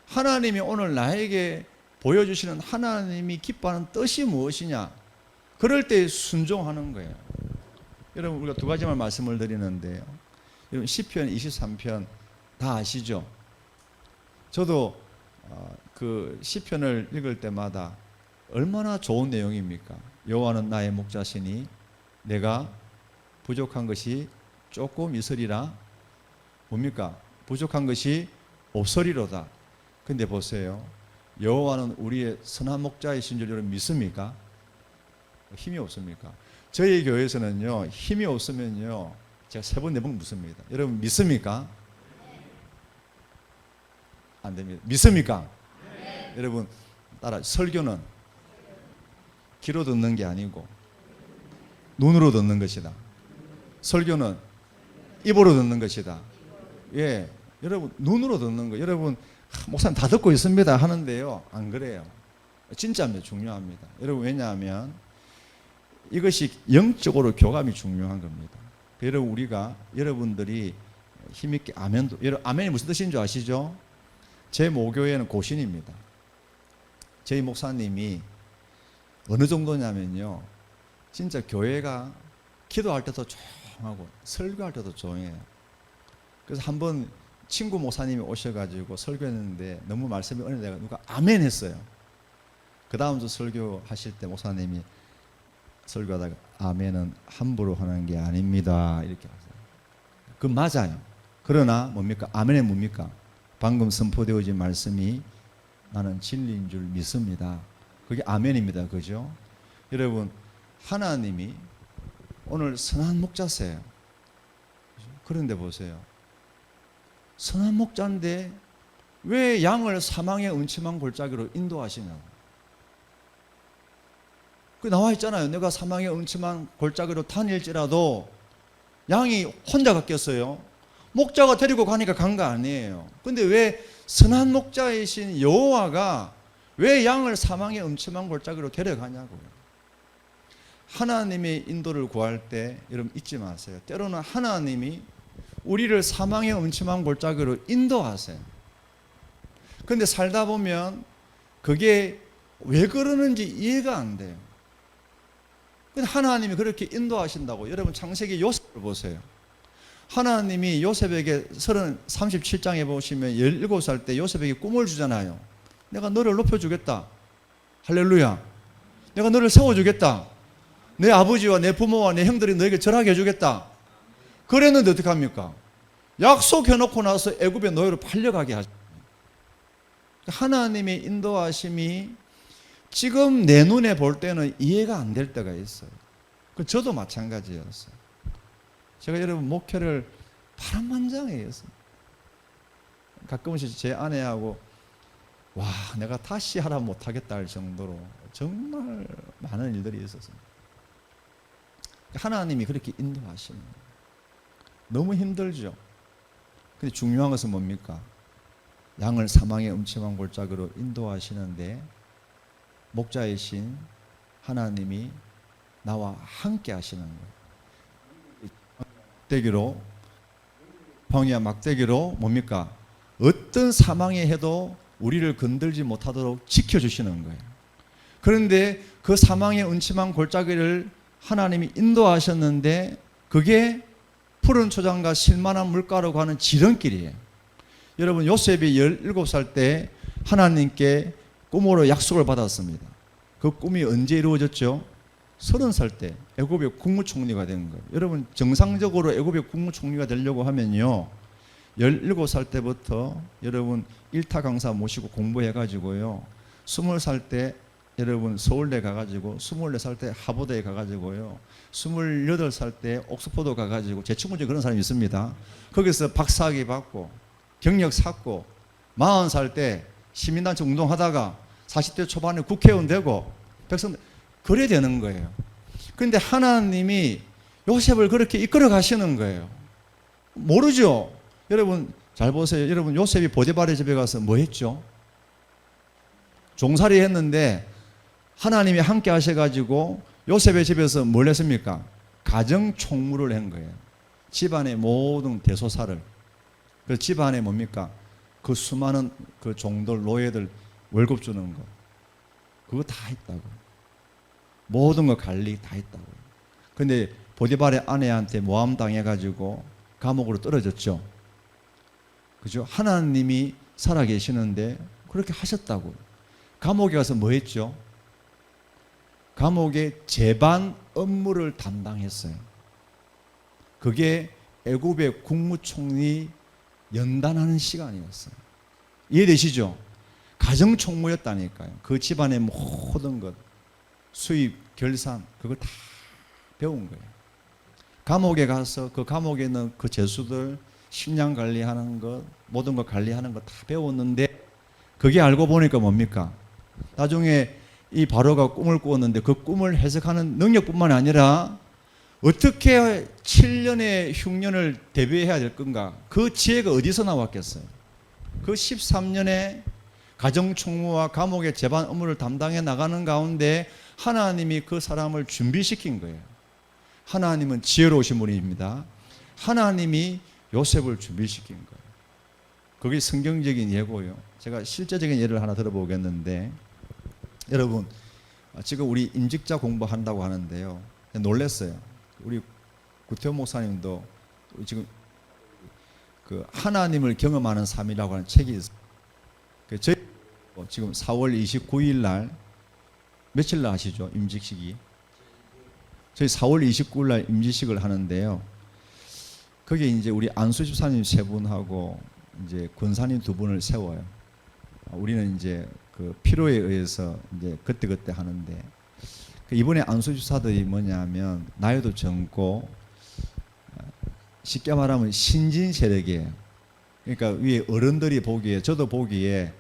하나님이 오늘 나에게 보여주시는 하나님이 기뻐하는 뜻이 무엇이냐, 그럴 때 순종하는 거예요. 여러분 우리가 두 가지만 말씀을 드리는데요, 여러분 시편 23편 다 아시죠? 저도 그 시편을 읽을 때마다 얼마나 좋은 내용입니까? 여호와는 나의 목자시니 내가 부족한 것이 조금 있으리라. 뭡니까? 부족한 것이 없으리로다. 근데 보세요, 여호와는 우리의 선한 목자이신 줄 여러분 믿습니까? 힘이 없습니까? 저희 교회에서는요 힘이 없으면요 제가 3번 4번 묻습니다. 여러분 믿습니까? 안 됩니다. 믿습니까? 네. 여러분 따라, 설교는 귀로 듣는 게 아니고 눈으로 듣는 것이다. 설교는 입으로 듣는 것이다. 예, 여러분 눈으로 듣는 거. 여러분 목사님 다 듣고 있습니다 하는데요, 안 그래요. 진짜입니다. 중요합니다. 여러분 왜냐하면 이것이 영적으로 교감이 중요한 겁니다. 여러분 우리가 여러분들이 힘있게 아멘도 아멘이 무슨 뜻인 줄 아시죠? 제 모교회는 고신입니다. 저희 목사님이 어느 정도냐면요, 진짜 교회가 기도할 때도 조용하고 설교할 때도 조용해요. 그래서 한번 친구 목사님이 오셔가지고 설교했는데 너무 말씀이 은혜가 누가 아멘 했어요. 그 다음 주 설교하실 때 목사님이 설교하다가 아멘은 함부로 하는 게 아닙니다 이렇게 하세요. 그 맞아요. 그러나 뭡니까? 아멘은 뭡니까? 방금 선포되어진 말씀이 나는 진리인 줄 믿습니다. 그게 아멘입니다. 그죠? 여러분, 하나님이 오늘 선한 목자세요. 그런데 보세요. 선한 목자인데 왜 양을 사망의 음침한 골짜기로 인도하시냐고. 그 나와 있잖아요. 내가 사망의 음침한 골짜기로 다닐지라도 양이 혼자 갔겠어요? 목자가 데리고 가니까 간 거 아니에요. 근데 왜 선한 목자이신 여호와가 왜 양을 사망의 음침한 골짜기로 데려가냐고요. 하나님의 인도를 구할 때 여러분 잊지 마세요. 때로는 하나님이 우리를 사망의 음침한 골짜기로 인도하세요. 근데 살다 보면 그게 왜 그러는지 이해가 안 돼요. 근데 하나님이 그렇게 인도하신다고. 여러분 창세기 요셉을 보세요. 하나님이 요셉에게 37장에 보시면 17살 때 요셉에게 꿈을 주잖아요. 내가 너를 높여주겠다. 할렐루야. 내가 너를 세워주겠다. 내 아버지와 내 부모와 내 형들이 너에게 절하게 해주겠다. 그랬는데 어떡합니까? 약속해놓고 나서 애굽의 노예로 팔려가게 하죠. 하나님의 인도하심이 지금 내 눈에 볼 때는 이해가 안 될 때가 있어요. 저도 마찬가지였어요. 제가 여러분 목회를 파란만장했어요. 가끔씩 제 아내하고 와 내가 다시 하라 못하겠다 할 정도로 정말 많은 일들이 있었습니다. 하나님이 그렇게 인도하시는 거예요. 너무 힘들죠. 근데 중요한 것은 뭡니까? 양을 사망의 음침한 골짜기로 인도하시는데 목자이신 하나님이 나와 함께 하시는 거예요. 막대기로 광야 막대기로 뭡니까? 어떤 사망이 해도 우리를 건들지 못하도록 지켜주시는 거예요. 그런데 그 사망의 음침한 골짜기를 하나님이 인도하셨는데 그게 푸른 초장과 실만한 물가로 가는 지름길이에요. 여러분 요셉이 17살 때 하나님께 꿈으로 약속을 받았습니다. 그 꿈이 언제 이루어졌죠? 30살 때 애굽의 국무총리가 된 거예요. 여러분 정상적으로 애굽의 국무총리가 되려고 하면요 17살 때부터 여러분 일타 강사 모시고 공부해가지고요 20살 때 여러분 서울대 가가지고 24살 때 하버드에 가가지고요 28살 때 옥스퍼드 가가지고 제 친구 중에 그런 사람이 있습니다. 거기서 박사학위 받고 경력 쌓고 40살 때 시민단체 운동하다가 40대 초반에 국회의원 되고 백성들 그래 되는 거예요. 그런데 하나님이 요셉을 그렇게 이끌어 가시는 거예요. 모르죠? 여러분 잘 보세요. 여러분 요셉이 보디발의 집에 가서 뭐 했죠? 종살이 했는데 하나님이 함께 하셔가지고 요셉의 집에서 뭘 했습니까? 가정 총무를 한 거예요. 집안의 모든 대소사를. 그 집안에 뭡니까? 그 수많은 그 종들 노예들 월급 주는 거 그거 다 했다고. 모든 거 관리 다 했다고. 근데 보디발의 아내한테 모함 당해가지고 감옥으로 떨어졌죠. 그죠? 하나님이 살아계시는데 그렇게 하셨다고. 감옥에 가서 뭐 했죠? 감옥의 재반 업무를 담당했어요. 그게 애굽의 국무총리 연단하는 시간이었어요. 이해되시죠? 가정총무였다니까요. 그 집안의 모든 것, 수입, 결산, 그걸 다 배운 거예요. 감옥에 가서 그 감옥에 있는 그 죄수들 식량 관리하는 것, 모든 거 관리하는 거 다 배웠는데 그게 알고 보니까 뭡니까? 나중에 이 바로가 꿈을 꾸었는데 그 꿈을 해석하는 능력뿐만 아니라 어떻게 7년의 흉년을 대비해야 될 건가? 그 지혜가 어디서 나왔겠어요? 그 13년의 가정총무와 감옥의 재반 업무를 담당해 나가는 가운데 하나님이 그 사람을 준비시킨 거예요. 하나님은 지혜로우신 분입니다. 하나님이 요셉을 준비시킨 거예요. 그게 성경적인 예고요. 제가 실제적인 예를 하나 들어보겠는데, 여러분 지금 우리 임직자 공부한다고 하는데요, 놀랐어요. 우리 구태원 목사님도 지금 그 하나님을 경험하는 삶이라고 하는 책이 있어요. 저희 지금 4월 29일 날 며칠 날 하시죠? 임직식이. 저희 4월 29일 날 임직식을 하는데요. 거기에 이제 우리 안수 집사님 세 분하고 이제 권사님 두 분을 세워요. 우리는 이제 그 필요에 의해서 이제 그때 하는데, 이번에 안수 집사들이 뭐냐면 나이도 젊고 쉽게 말하면 신진 세력이에요. 그러니까 위에 어른들이 보기에, 저도 보기에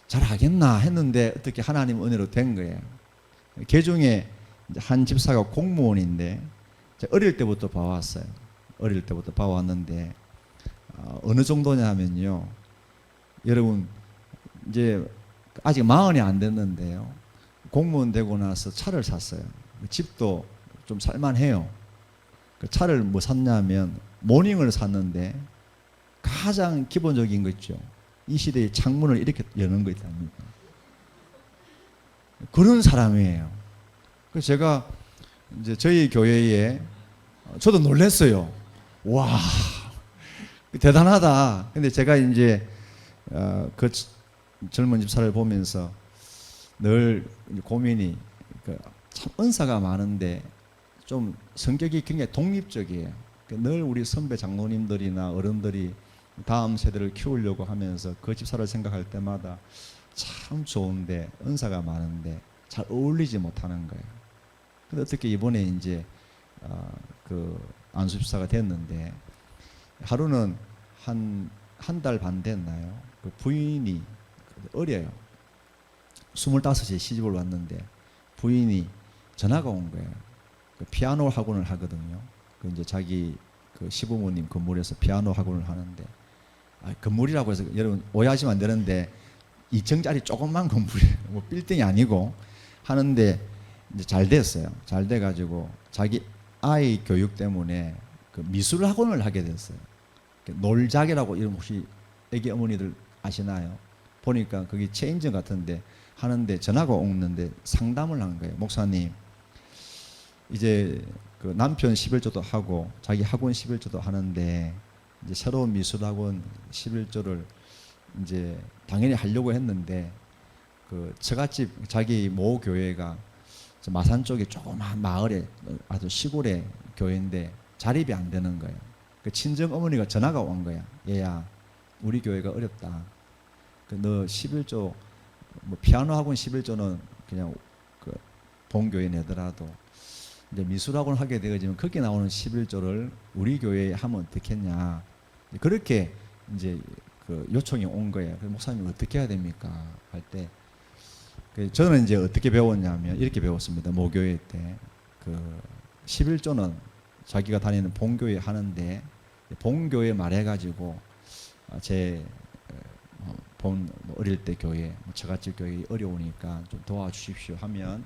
잘하겠나 했는데 어떻게 하나님 은혜로 된 거예요. 그 중에 한 집사가 공무원인데 어릴 때부터 봐왔어요. 어릴 때부터 봐왔는데 어느 정도냐 하면요, 여러분 이제 아직 40이 안 됐는데요, 공무원 되고 나서 차를 샀어요. 집도 좀 살만해요. 그 차를 뭐 샀냐면 모닝을 샀는데 가장 기본적인 거 있죠. 이 시대의 창문을 이렇게 여는 거 있답니다. 그런 사람이에요. 그래서 제가 이제 저희 교회에, 저도 놀랐어요. 와, 대단하다. 근데 제가 이제 그 젊은 집사를 보면서 늘 고민이, 참 은사가 많은데 좀 성격이 굉장히 독립적이에요. 늘 우리 선배 장로님들이나 어른들이 다음 세대를 키우려고 하면서 그 집사를 생각할 때마다 참 좋은데 은사가 많은데 잘 어울리지 못하는 거예요. 근데 어떻게 이번에 이제 그 안수 집사가 됐는데, 하루는 한 달 반 됐나요? 그 부인이 어려요. 25에 시집을 왔는데 부인이 전화가 온 거예요. 그 피아노 학원을 하거든요. 그 이제 자기 그 시부모님 건물에서 피아노 학원을 하는데, 건물이라고 해서 여러분 오해하시면 안 되는데 2층짜리 조그만 건물이에요. 뭐 빌딩이 아니고 하는데 이제 잘 됐어요. 잘 돼가지고 자기 아이 교육 때문에 그 미술 학원을 하게 됐어요. 놀자개라고 이름 혹시 애기 어머니들 아시나요? 보니까 거기 체인점 같은데 하는데 전화가 오는데 상담을 한 거예요. 목사님, 이제 그 남편 11조도 하고 자기 학원 11조도 하는데 이제 새로운 미술학원 11조를 이제 당연히 하려고 했는데, 그 처갓집 자기 모 교회가 마산 쪽에 조그만 마을에 아주 시골의 교회인데 자립이 안 되는 거예요. 그 친정 어머니가 전화가 온 거야. 얘야, 우리 교회가 어렵다. 너 11조 뭐 피아노 학원 11조는 그냥 그 본교회 내더라도 이제 미술학원 하게 되어지면 거기 나오는 11조를 우리 교회에 하면 어떻겠냐. 그렇게 이제 그 요청이 온 거예요. 목사님 어떻게 해야 됩니까? 할 때 저는 이제 어떻게 배웠냐면 이렇게 배웠습니다. 모교회 때 그 11조는 자기가 다니는 본교회 하는데 본교회 말해가지고 제 본 어릴 때 교회, 처갓집 교회 어려우니까 좀 도와주십시오 하면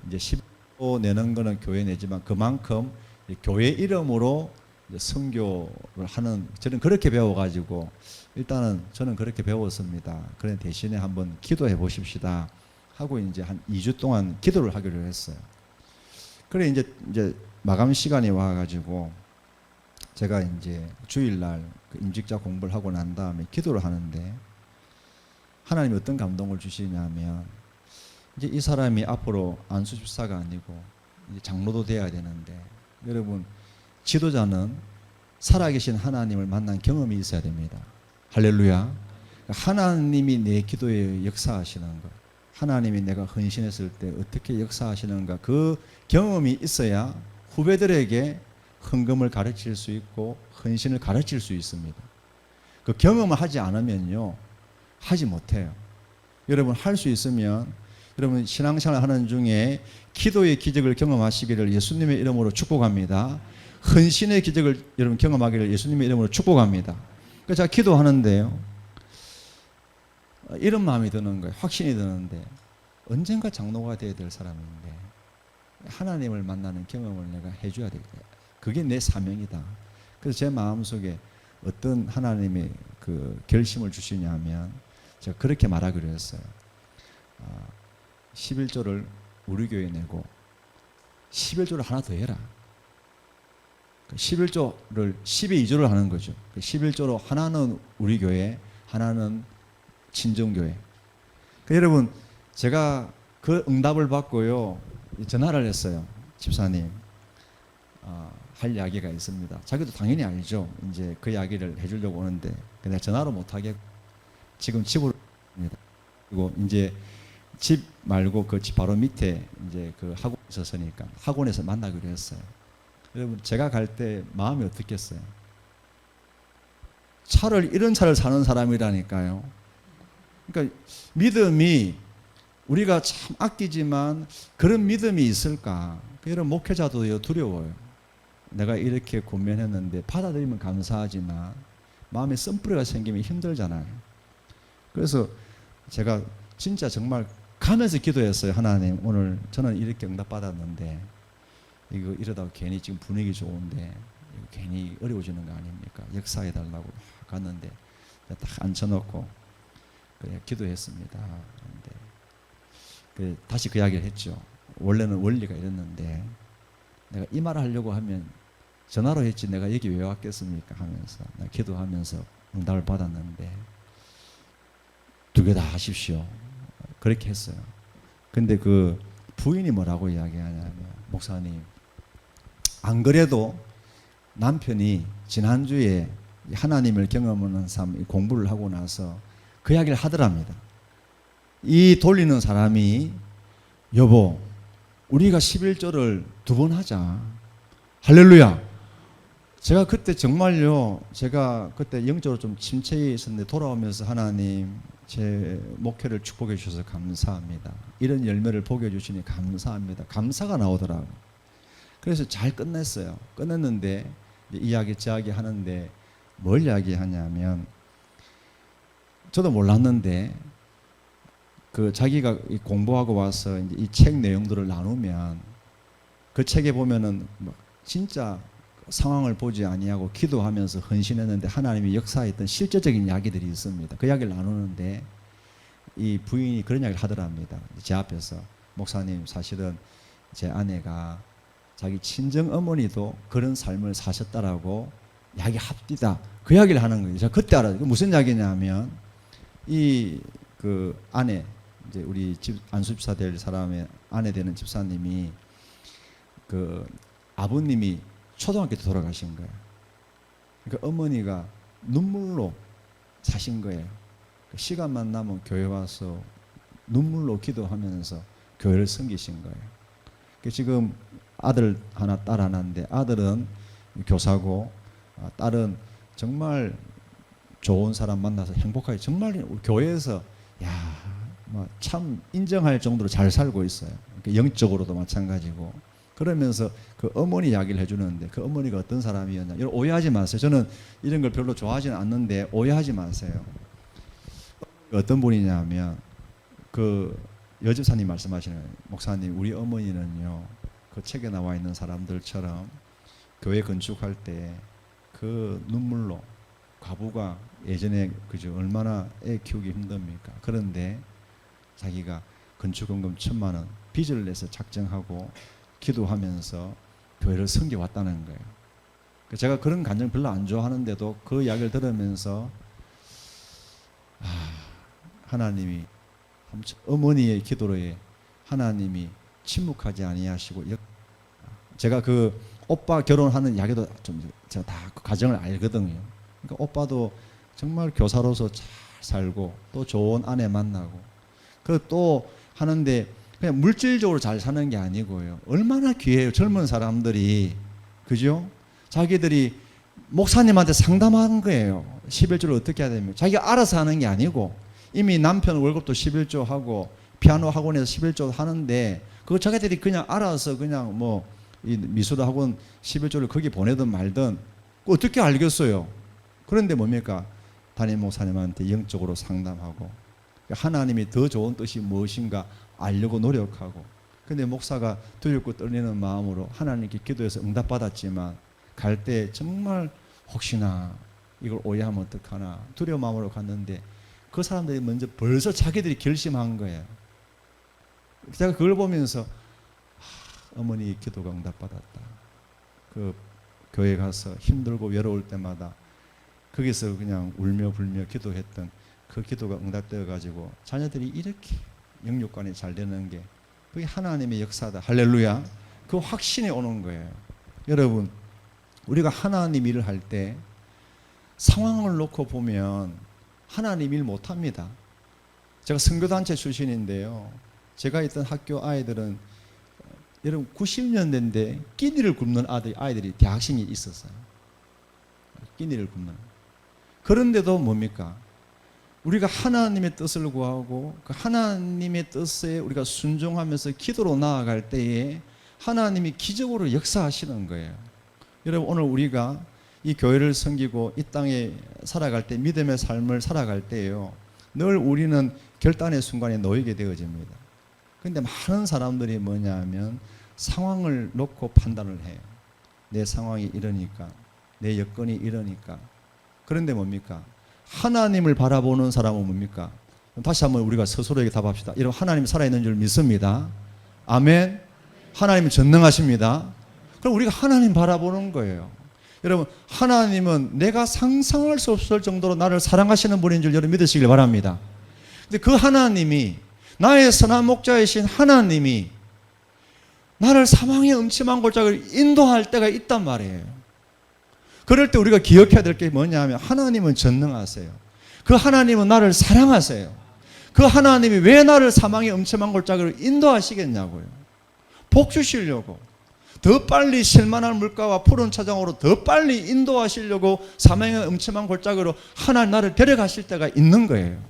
이제 10조 내는 거는 교회 내지만 그만큼 교회 이름으로 선교를 하는, 저는 그렇게 배워가지고 일단은 저는 그렇게 배웠습니다. 그런 대신에 한번 기도해 보십시다 하고 이제 한 2주 동안 기도를 하기로 했어요. 그래 이제 마감 시간이 와가지고 제가 이제 주일날 그 임직자 공부를 하고 난 다음에 기도를 하는데 하나님이 어떤 감동을 주시냐면, 이제 이 사람이 앞으로 안수 집사가 아니고 이제 장로도 돼야 되는데, 여러분 지도자는 살아계신 하나님을 만난 경험이 있어야 됩니다. 할렐루야. 하나님이 내 기도에 역사하시는 것, 하나님이 내가 헌신했을 때 어떻게 역사하시는가, 그 경험이 있어야 후배들에게 헌금을 가르칠 수 있고 헌신을 가르칠 수 있습니다. 그 경험을 하지 않으면요 하지 못해요. 여러분 할 수 있으면 여러분 신앙생활 하는 중에 기도의 기적을 경험하시기를 예수님의 이름으로 축복합니다. 헌신의 기적을 여러분 경험하기를 예수님의 이름으로 축복합니다. 그래서 제가 기도하는데요, 이런 마음이 드는 거예요. 확신이 드는데 언젠가 장로가 되어야 될 사람인데 하나님을 만나는 경험을 내가 해줘야 되겠다. 그게 내 사명이다. 그래서 제 마음속에 어떤 하나님의 그 결심을 주시냐면 제가 그렇게 말하기로 했어요. 11조를 우리 교회에 내고 11조를 하나 더 해라. 11조를 10의 2조를 하는 거죠. 11조로 하나는 우리 교회, 하나는 친정교회. 여러분, 제가 그 응답을 받고요, 전화를 했어요. 집사님, 할 이야기가 있습니다. 자기도 당연히 알죠. 이제 그 이야기를 해주려고 오는데, 그냥 전화로 못하겠고, 지금 집으로 갑니다. 그리고 이제 집 말고 그 집 바로 밑에 이제 그 학원이 있었으니까 학원에서 만나기로 했어요. 여러분, 제가 갈 때 마음이 어떻겠어요? 이런 차를 사는 사람이라니까요. 그러니까 믿음이 우리가 참 아끼지만 그런 믿음이 있을까? 이런 목회자도 두려워요. 내가 이렇게 고민했는데 받아들이면 감사하지만 마음에 쓴뿌리가 생기면 힘들잖아요. 그래서 제가 진짜 정말 가면서 기도했어요. 하나님, 오늘 저는 이렇게 응답받았는데 이거 이러다가 괜히 지금 분위기 좋은데 괜히 어려워지는 거 아닙니까? 역사해달라고 갔는데 딱 앉혀놓고 그래 기도했습니다. 그런데 다시 그 이야기를 했죠. 원래는 원리가 이랬는데 내가 이 말을 하려고 하면 전화로 했지 내가 여기 왜 왔겠습니까? 하면서 내가 기도하면서 응답을 받았는데 2개 다 하십시오. 그렇게 했어요. 근데 그 부인이 뭐라고 이야기하냐면, 목사님, 안 그래도 남편이 지난주에 하나님을 경험하는 삶 공부를 하고 나서 그 이야기를 하더랍니다. 이 돌리는 사람이 여보, 우리가 11조를 2번 하자. 할렐루야. 제가 그때 정말요, 제가 그때 영적으로 좀 침체에 있었는데 돌아오면서 하나님, 제 목회를 축복해 주셔서 감사합니다. 이런 열매를 보게 해주시니 감사합니다. 감사가 나오더라고요. 그래서 잘 끝냈어요. 끝냈는데 이야기 저야기 하는데 뭘 이야기하냐면, 저도 몰랐는데 그 자기가 공부하고 와서 이제 이 책 내용들을 나누면 그 책에 보면은 진짜 상황을 보지 아니하고 기도하면서 헌신했는데 하나님이 역사했던 실제적인 이야기들이 있습니다. 그 이야기를 나누는데 이 부인이 그런 이야기를 하더랍니다. 제 앞에서, 목사님, 사실은 제 아내가 자기 친정 어머니도 그런 삶을 사셨다라고 이야기합니다. 그 이야기를 하는 거예요. 제가 그때 알았어요. 무슨 이야기냐면 이 그 아내, 이제 우리 집 안수집사 될 사람의 아내 되는 집사님이 그 아버님이 초등학교 때 돌아가신 거예요. 그러니까 어머니가 눈물로 사신 거예요. 시간만 나면 교회 와서 눈물로 기도하면서 교회를 섬기신 거예요. 지금 아들 하나, 딸 하나인데 아들은 교사고 딸은 정말 좋은 사람 만나서 행복하게 정말 교회에서 참 인정할 정도로 잘 살고 있어요. 영적으로도 마찬가지고. 그러면서 그 어머니 이야기를 해주는데 그 어머니가 어떤 사람이었냐. 이런 오해하지 마세요. 저는 이런 걸 별로 좋아하지는 않는데 오해하지 마세요. 어떤 분이냐면 그 여집사님 말씀하시는 거예요. 목사님, 우리 어머니는요, 그 책에 나와 있는 사람들처럼 교회 건축할 때 그 눈물로, 과부가 예전에 그죠, 얼마나 애 키우기 힘듭니까? 그런데 자기가 건축원금 1,000만 원 빚을 내서 작정하고 기도하면서 교회를 섬겨왔다는 거예요. 제가 그런 간증 별로 안 좋아하는데도 그 이야기를 들으면서 하나님이 어머니의 기도로에 하나님이 침묵하지 아니하시고, 제가 그 오빠 결혼하는 이야기도 좀 제가 다 그 과정을 알거든요. 그러니까 오빠도 정말 교사로서 잘 살고 또 좋은 아내 만나고 그 또 하는데 그냥 물질적으로 잘 사는 게 아니고요. 얼마나 귀해요. 젊은 사람들이, 그죠? 자기들이 목사님한테 상담하는 거예요. 11조를 어떻게 해야 됩니까? 자기가 알아서 하는 게 아니고 이미 남편 월급도 11조 하고 피아노 학원에서 11조 하는데 그거 자기들이 그냥 알아서 그냥 이 미술 학원 11조를 거기 보내든 말든 어떻게 알겠어요? 그런데 뭡니까? 담임 목사님한테 영적으로 상담하고 하나님이 더 좋은 뜻이 무엇인가 알려고 노력하고 근데 목사가 두렵고 떨리는 마음으로 하나님께 기도해서 응답받았지만 갈 때 정말 혹시나 이걸 오해하면 어떡하나 두려운 마음으로 갔는데 그 사람들이 먼저 벌써 자기들이 결심한 거예요. 제가 그걸 보면서 어머니 기도가 응답받았다. 그 교회 가서 힘들고 외로울 때마다 거기서 그냥 울며 불며 기도했던 그 기도가 응답되어 가지고 자녀들이 이렇게 영육간이 잘 되는 게 그게 하나님의 역사다. 할렐루야. 그 확신이 오는 거예요. 여러분, 우리가 하나님 일을 할 때 상황을 놓고 보면 하나님 일 못합니다. 제가 선교단체 출신인데요. 제가 있던 학교 아이들은 여러분 90년대인데 끼니를 굶는 아이들이 대학생이 있었어요. 끼니를 굶는. 그런데도 뭡니까? 우리가 하나님의 뜻을 구하고 그 하나님의 뜻에 우리가 순종하면서 기도로 나아갈 때에 하나님이 기적으로 역사하시는 거예요. 여러분, 오늘 우리가 이 교회를 섬기고 이 땅에 살아갈 때 믿음의 삶을 살아갈 때요, 늘 우리는 결단의 순간에 놓이게 되어집니다. 그런데 많은 사람들이 뭐냐 하면 상황을 놓고 판단을 해요. 내 상황이 이러니까, 내 여건이 이러니까. 그런데 뭡니까? 하나님을 바라보는 사람은 뭡니까? 다시 한번 우리가 스스로에게 답합시다. 여러분, 하나님 살아있는 줄 믿습니다. 아멘. 하나님은 전능하십니다. 그럼 우리가 하나님 바라보는 거예요. 여러분, 하나님은 내가 상상할 수 없을 정도로 나를 사랑하시는 분인 줄 여러분 믿으시길 바랍니다. 근데 그 하나님이, 나의 선한 목자이신 하나님이 나를 사망의 음침한 골짜기를 인도할 때가 있단 말이에요. 그럴 때 우리가 기억해야 될 게 뭐냐 하면 하나님은 전능하세요. 그 하나님은 나를 사랑하세요. 그 하나님이 왜 나를 사망의 음침한 골짜기로 인도하시겠냐고요. 복 주시려고, 더 빨리 실만한 물가와 푸른 초장으로 더 빨리 인도하시려고 사망의 음침한 골짜기로 하나님 나를 데려가실 때가 있는 거예요.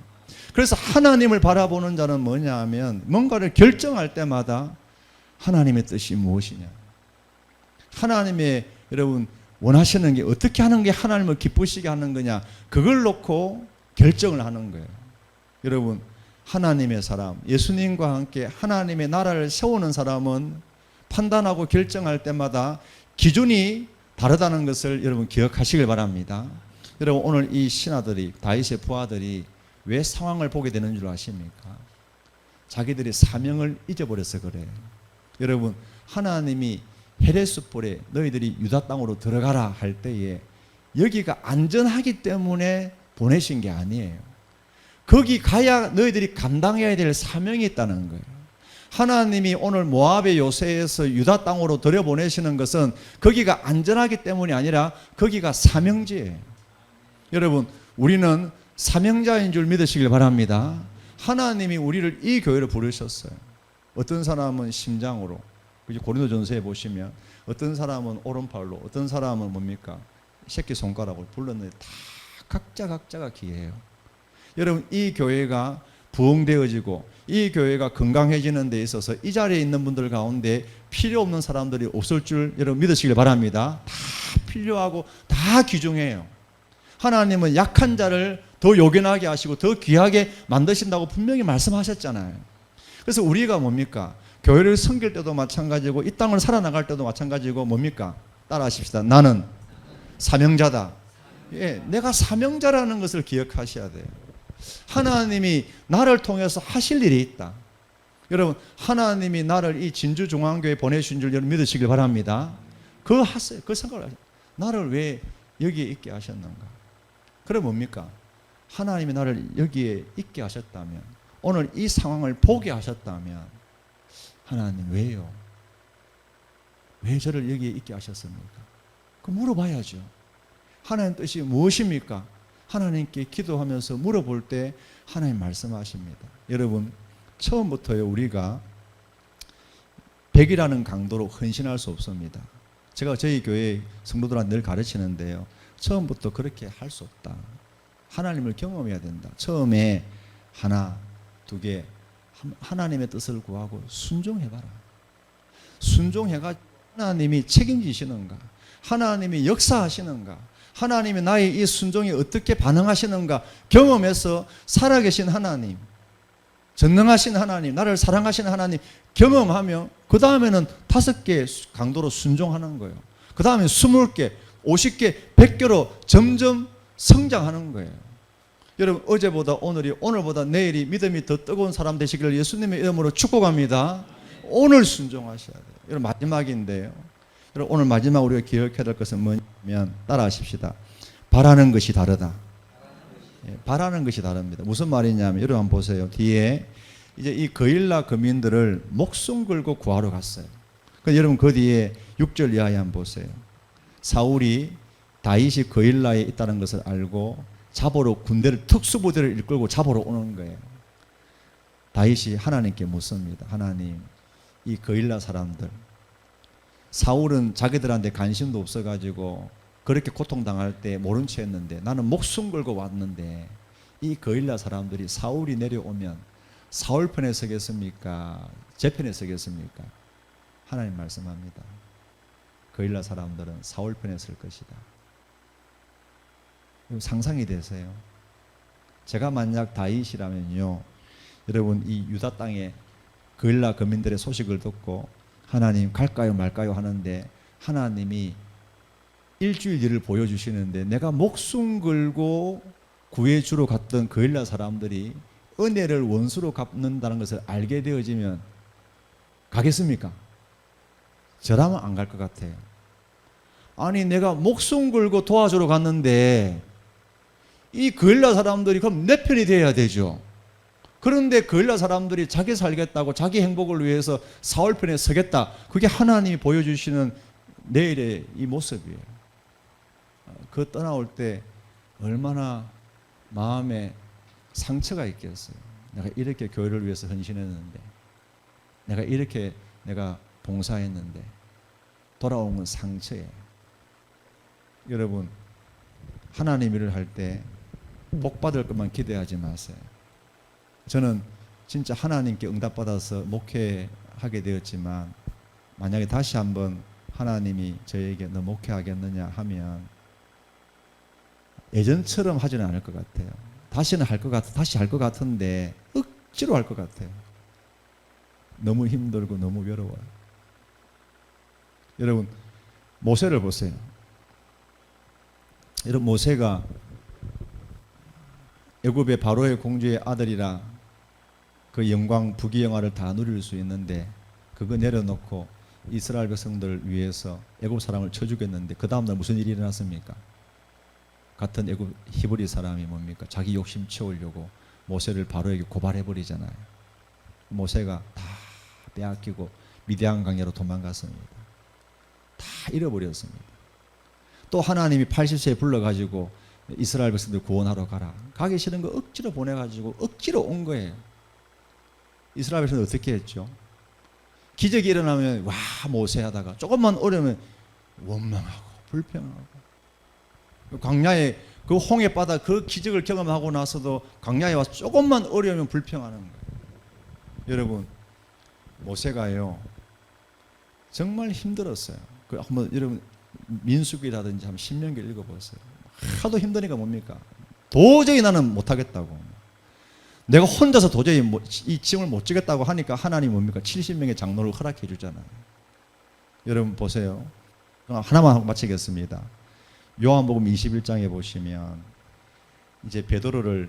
그래서 하나님을 바라보는 자는 뭐냐 하면 뭔가를 결정할 때마다 하나님의 뜻이 무엇이냐, 하나님의 여러분 원하시는 게 어떻게 하는 게 하나님을 기쁘시게 하는 거냐, 그걸 놓고 결정을 하는 거예요. 여러분, 하나님의 사람, 예수님과 함께 하나님의 나라를 세우는 사람은 판단하고 결정할 때마다 기준이 다르다는 것을 여러분 기억하시길 바랍니다. 여러분, 오늘 이 신하들이, 다윗의 부하들이 왜 상황을 보게 되는 줄 아십니까? 자기들이 사명을 잊어버려서 그래요. 여러분, 하나님이 헤레스폴에 너희들이 유다 땅으로 들어가라 할 때에 여기가 안전하기 때문에 보내신 게 아니에요. 거기 가야 너희들이 감당해야 될 사명이 있다는 거예요. 하나님이 오늘 모압의 요새에서 유다 땅으로 들여보내시는 것은 거기가 안전하기 때문이 아니라 거기가 사명지예요. 여러분, 우리는 사명자인 줄 믿으시길 바랍니다. 하나님이 우리를 이 교회로 부르셨어요. 어떤 사람은 심장으로, 고린도전서에 보시면 어떤 사람은 오른팔로, 어떤 사람은 뭡니까? 새끼손가락으로 불렀는데 다 각자가 기회예요. 여러분, 이 교회가 부흥되어지고 이 교회가 건강해지는 데 있어서 이 자리에 있는 분들 가운데 필요 없는 사람들이 없을 줄 여러분 믿으시길 바랍니다. 다 필요하고 다 귀중해요. 하나님은 약한 자를 더 요긴하게 하시고 더 귀하게 만드신다고 분명히 말씀하셨잖아요. 그래서 우리가 뭡니까? 교회를 섬길 때도 마찬가지고 이 땅을 살아나갈 때도 마찬가지고 뭡니까? 따라하십시다. 나는 사명자다. 예, 내가 사명자라는 것을 기억하셔야 돼요. 하나님이 나를 통해서 하실 일이 있다. 여러분, 하나님이 나를 이 진주중앙교회에 보내신 줄 여러분 믿으시길 바랍니다. 그거 하세요. 그 생각을 하세요. 나를 왜 여기에 있게 하셨는가? 그럼 뭡니까? 하나님이 나를 여기에 있게 하셨다면, 오늘 이 상황을 보게 하셨다면, 하나님 왜요? 왜 저를 여기에 있게 하셨습니까? 그 물어봐야죠. 하나님 뜻이 무엇입니까? 하나님께 기도하면서 물어볼 때 하나님 말씀하십니다. 여러분, 처음부터요 우리가 100이라는 강도로 헌신할 수 없습니다. 제가 저희 교회 성도들한테 늘 가르치는데요, 처음부터 그렇게 할 수 없다. 하나님을 경험해야 된다. 처음에 하나, 두 개, 하나님의 뜻을 구하고 순종해봐라. 순종해가 하나님이 책임지시는가, 하나님이 역사하시는가, 하나님이 나의 이 순종에 어떻게 반응하시는가 경험해서 살아계신 하나님, 전능하신 하나님, 나를 사랑하시는 하나님 경험하며 그 다음에는 5개 강도로 순종하는 거예요. 그 다음에 20개, 50개, 100개로 점점 성장하는 거예요. 여러분, 어제보다 오늘이, 오늘보다 내일이 믿음이 더 뜨거운 사람 되시기를 예수님의 이름으로 축복합니다. 오늘 순종하셔야 돼요. 여러분, 마지막인데요. 여러분, 오늘 마지막 우리가 기억해야 될 것은 뭐냐면, 따라하십시다. 바라는 것이 다르다. 바라는 것이 다릅니다. 무슨 말이냐면, 여러분 한번 보세요. 뒤에 이제 이 거일라 거민들을 목숨 걸고 구하러 갔어요. 여러분 그 뒤에 6절 이하에 한번 보세요. 사울이 다윗이 거일라에 있다는 것을 알고 잡으러 군대를, 특수부대를 이끌고 잡으러 오는 거예요. 다윗이 하나님께 묻습니다. 하나님, 이 거일라 사람들, 사울은 자기들한테 관심도 없어가지고 그렇게 고통당할 때 모른 체 했는데, 나는 목숨 걸고 왔는데 이 거일라 사람들이 사울이 내려오면 사울 편에 서겠습니까? 제 편에 서겠습니까? 하나님 말씀합니다. 거일라 사람들은 사울 편에 설 것이다. 상상이 되세요? 제가 만약 다윗이라면요, 여러분 이 유다 땅에 거일라 거민들의 소식을 듣고 하나님 갈까요 말까요 하는데, 하나님이 일주일 뒤를 보여주시는데 내가 목숨 걸고 구해주러 갔던 거일라 사람들이 은혜를 원수로 갚는다는 것을 알게 되어지면 가겠습니까? 저라면 안 갈 것 같아요. 아니, 내가 목숨 걸고 도와주러 갔는데 이 거일라 사람들이 그럼 내 편이 돼야 되죠. 그런데 거일라 사람들이 자기 살겠다고 자기 행복을 위해서 사울 편에 서겠다. 그게 하나님이 보여주시는 내일의 이 모습이에요. 그 떠나올 때 얼마나 마음에 상처가 있겠어요. 내가 이렇게 교회를 위해서 헌신했는데, 내가 이렇게 내가 봉사했는데 돌아온 건 상처예요. 여러분, 하나님 일을 할 때 복 받을 것만 기대하지 마세요. 저는 진짜 하나님께 응답받아서 목회하게 되었지만, 만약에 다시 한번 하나님이 저에게 너 목회하겠느냐 하면 예전처럼 하지는 않을 것 같아요. 다시 할 것 같은데 억지로 할 것 같아요. 너무 힘들고 너무 외로워요. 여러분, 모세를 보세요. 여러분, 모세가 애굽의 바로의 공주의 아들이라 그 영광, 부귀영화를 다 누릴 수 있는데 그거 내려놓고 이스라엘 백성들 위해서 애굽 사람을 쳐 죽였는데, 그 다음날 무슨 일이 일어났습니까? 같은 애굽 히브리 사람이 뭡니까? 자기 욕심 채우려고 모세를 바로에게 고발해버리잖아요. 모세가 다 빼앗기고 미디안 강야로 도망갔습니다. 다 잃어버렸습니다. 또 하나님이 80세에 불러가지고 이스라엘 백성들 구원하러 가라. 가기 싫은 거 억지로 보내가지고 억지로 온 거예요. 이스라엘 백성들 어떻게 했죠? 기적이 일어나면 와 모세 하다가 조금만 어려우면 원망하고 불평하고, 광야에 그 홍해 바다 그 기적을 경험하고 나서도 광야에 와서 조금만 어려우면 불평하는 거예요. 여러분, 모세가요 정말 힘들었어요. 한번 여러분 민수기라든지 한번 신명기를 읽어보세요. 하도 힘드니까 뭡니까? 도저히 나는 못하겠다고, 내가 혼자서 도저히 이 짐을 못 지겠다고 하니까 하나님 뭡니까? 70명의 장로를 허락해 주잖아요. 여러분 보세요. 하나만 하고 마치겠습니다. 요한복음 21장에 보시면 이제 베드로를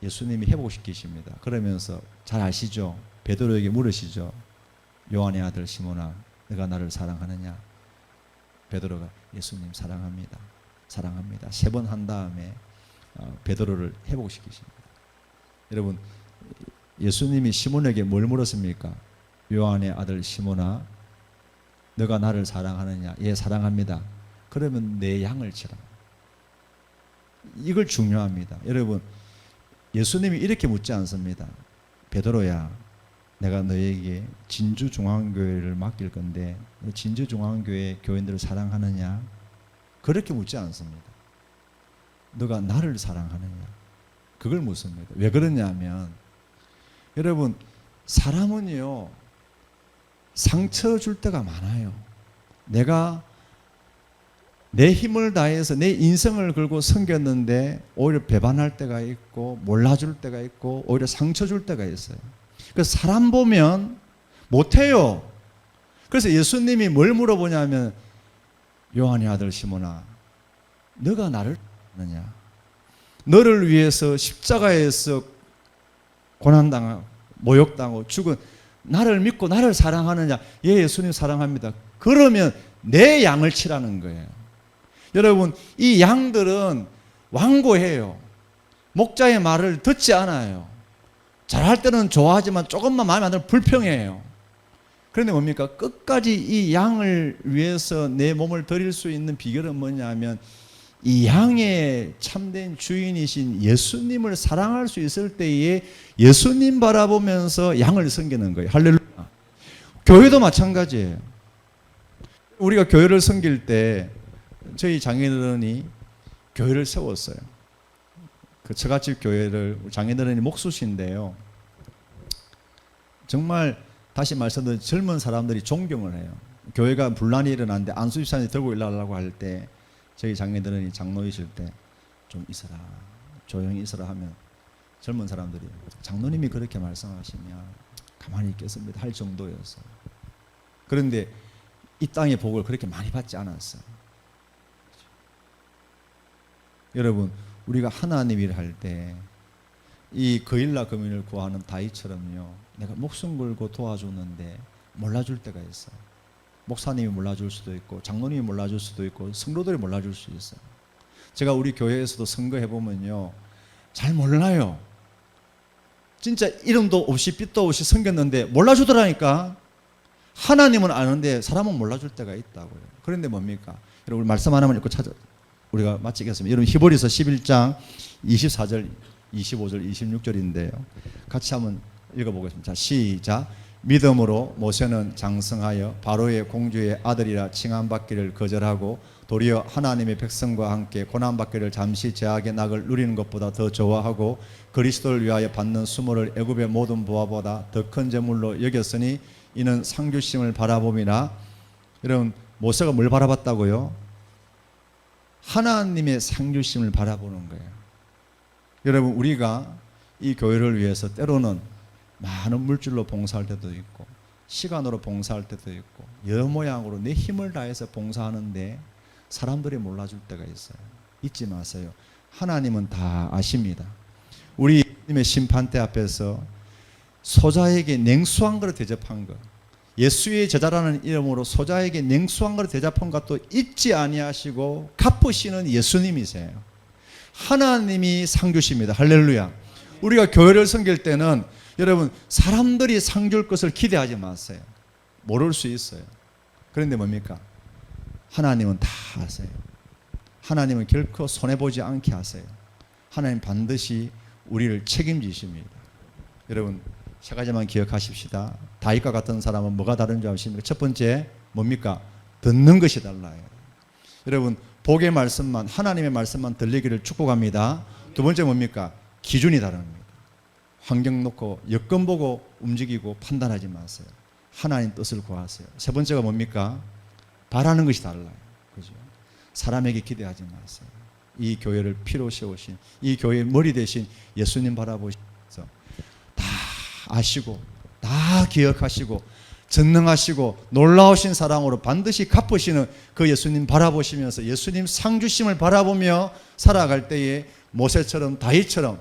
예수님이 회복시키십니다. 그러면서 잘 아시죠? 베드로에게 물으시죠. 요한의 아들 시몬아, 네가 나를 사랑하느냐? 베드로가 예수님 사랑합니다. 사랑합니다. 3번 한 다음에 베드로를 회복시키십니다. 여러분, 예수님이 시몬에게 뭘 물었습니까? 요한의 아들 시몬아, 너가 나를 사랑하느냐? 예, 사랑합니다. 그러면 내 양을 치라. 이걸 중요합니다. 여러분, 예수님이 이렇게 묻지 않습니다. 베드로야, 내가 너에게 진주중앙교회를 맡길 건데 진주중앙교회 교인들을 사랑하느냐? 그렇게 묻지 않습니다. 너가 나를 사랑하느냐? 그걸 묻습니다. 왜 그러냐면, 여러분, 사람은요 상처 줄 때가 많아요. 내가 내 힘을 다해서 내 인생을 걸고 섬겼는데 오히려 배반할 때가 있고 몰라줄 때가 있고 오히려 상처 줄 때가 있어요. 그 사람 보면 못해요. 그래서 예수님이 뭘 물어보냐면 요한의 아들 시몬아, 너가 나를 아느냐? 너를 위해서 십자가에서 고난당하고 모욕당하고 죽은 나를 믿고 나를 사랑하느냐? 예, 예수님 사랑합니다. 그러면 내 양을 치라는 거예요. 여러분, 이 양들은 완고해요. 목자의 말을 듣지 않아요. 잘할 때는 좋아하지만 조금만 마음에 안 들면 불평해요. 그런데 뭡니까? 끝까지 이 양을 위해서 내 몸을 드릴 수 있는 비결은 뭐냐면 이 양의 참된 주인이신 예수님을 사랑할 수 있을 때에 예수님 바라보면서 양을 섬기는 거예요. 할렐루야. 교회도 마찬가지예요. 우리가 교회를 섬길 때 저희 장인어른이 교회를 세웠어요. 그 처갓집 교회를 장인어른이 목수신데요. 정말 다시 말씀드린 젊은 사람들이 존경을 해요. 교회가 분란이 일어났는데 안수집사님 들고 일하려고 할 때 저희 장인어른이 장로이실 때 좀 있어라, 조용히 있어라 하면 젊은 사람들이 장로님이 그렇게 말씀하시면 가만히 있겠습니다 할 정도였어요. 그런데 이 땅의 복을 그렇게 많이 받지 않았어요. 여러분, 우리가 하나님 일을 할 때 이 거일라 거민을 구하는 다윗처럼요, 내가 목숨 걸고 도와줬는데 몰라줄 때가 있어요. 목사님이 몰라줄 수도 있고 장로님이 몰라줄 수도 있고 성도들이 몰라줄 수 있어요. 제가 우리 교회에서도 선거해보면요, 잘 몰라요. 진짜 이름도 없이 빛도 없이 섬겼는데 몰라주더라니까. 하나님은 아는데 사람은 몰라줄 때가 있다고요. 그런데 뭡니까? 여러분, 우리 말씀 하나만 읽고 우리가 마치겠습니다. 여러분, 히브리서 11장 24절, 25절, 26절인데요. 같이 한번 읽어보겠습니다. 자, 시작. 믿음으로 모세는 장성하여 바로의 공주의 아들이라 칭함받기를 거절하고 도리어 하나님의 백성과 함께 고난받기를 잠시 제약의 낙을 누리는 것보다 더 좋아하고 그리스도를 위하여 받는 수모를 애굽의 모든 부하보다 더 큰 재물로 여겼으니 이는 상주심을 바라봄이라. 여러분, 모세가 뭘 바라봤다고요? 하나님의 상주심을 바라보는 거예요. 여러분, 우리가 이 교회를 위해서 때로는 많은 물질로 봉사할 때도 있고 시간으로 봉사할 때도 있고 여러 모양으로 내 힘을 다해서 봉사하는데 사람들이 몰라줄 때가 있어요. 잊지 마세요. 하나님은 다 아십니다. 우리 주님의 심판대 앞에서 소자에게 냉수한 것을 대접한 것, 예수의 제자라는 이름으로 소자에게 냉수한 것을 대접한 것도 잊지 아니하시고 갚으시는 예수님이세요. 하나님이 상주십니다. 할렐루야. 우리가 교회를 섬길 때는 여러분, 사람들이 상 줄 것을 기대하지 마세요. 모를 수 있어요. 그런데 뭡니까? 하나님은 다 아세요. 하나님은 결코 손해보지 않게 하세요. 하나님 반드시 우리를 책임지십니다. 여러분, 세 가지만 기억하십시다. 다윗과 같은 사람은 뭐가 다른 줄 아십니까? 첫 번째 뭡니까? 듣는 것이 달라요. 여러분, 복의 말씀만, 하나님의 말씀만 들리기를 축복합니다. 두 번째 뭡니까? 기준이 다릅니다. 환경 놓고 여건 보고 움직이고 판단하지 마세요. 하나님 뜻을 구하세요. 세 번째가 뭡니까? 바라는 것이 달라요. 그죠? 사람에게 기대하지 마세요. 이 교회를 피로 세우신, 이 교회의 머리 대신 예수님 바라보시면서 다 아시고 다 기억하시고 전능하시고 놀라우신 사랑으로 반드시 갚으시는 그 예수님 바라보시면서 예수님 상주심을 바라보며 살아갈 때에 모세처럼 다윗처럼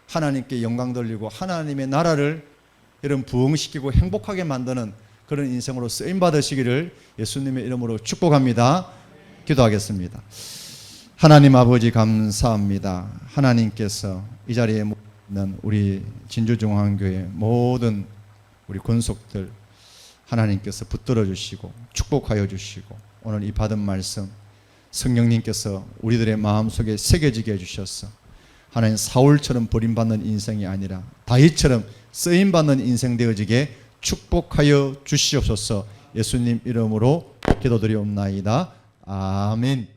하나님께 영광 돌리고 하나님의 나라를 이런 부흥시키고 행복하게 만드는 그런 인생으로 쓰임 받으시기를 예수님의 이름으로 축복합니다. 기도하겠습니다. 하나님 아버지, 감사합니다. 하나님께서 이 자리에 있는 우리 진주중앙교회 모든 우리 권속들 하나님께서 붙들어 주시고 축복하여 주시고 오늘 이 받은 말씀 성령님께서 우리들의 마음속에 새겨지게 해주셔서 하나님, 사울처럼 버림받는 인생이 아니라 다윗처럼 쓰임받는 인생 되어지게 축복하여 주시옵소서. 예수님 이름으로 기도드리옵나이다. 아멘.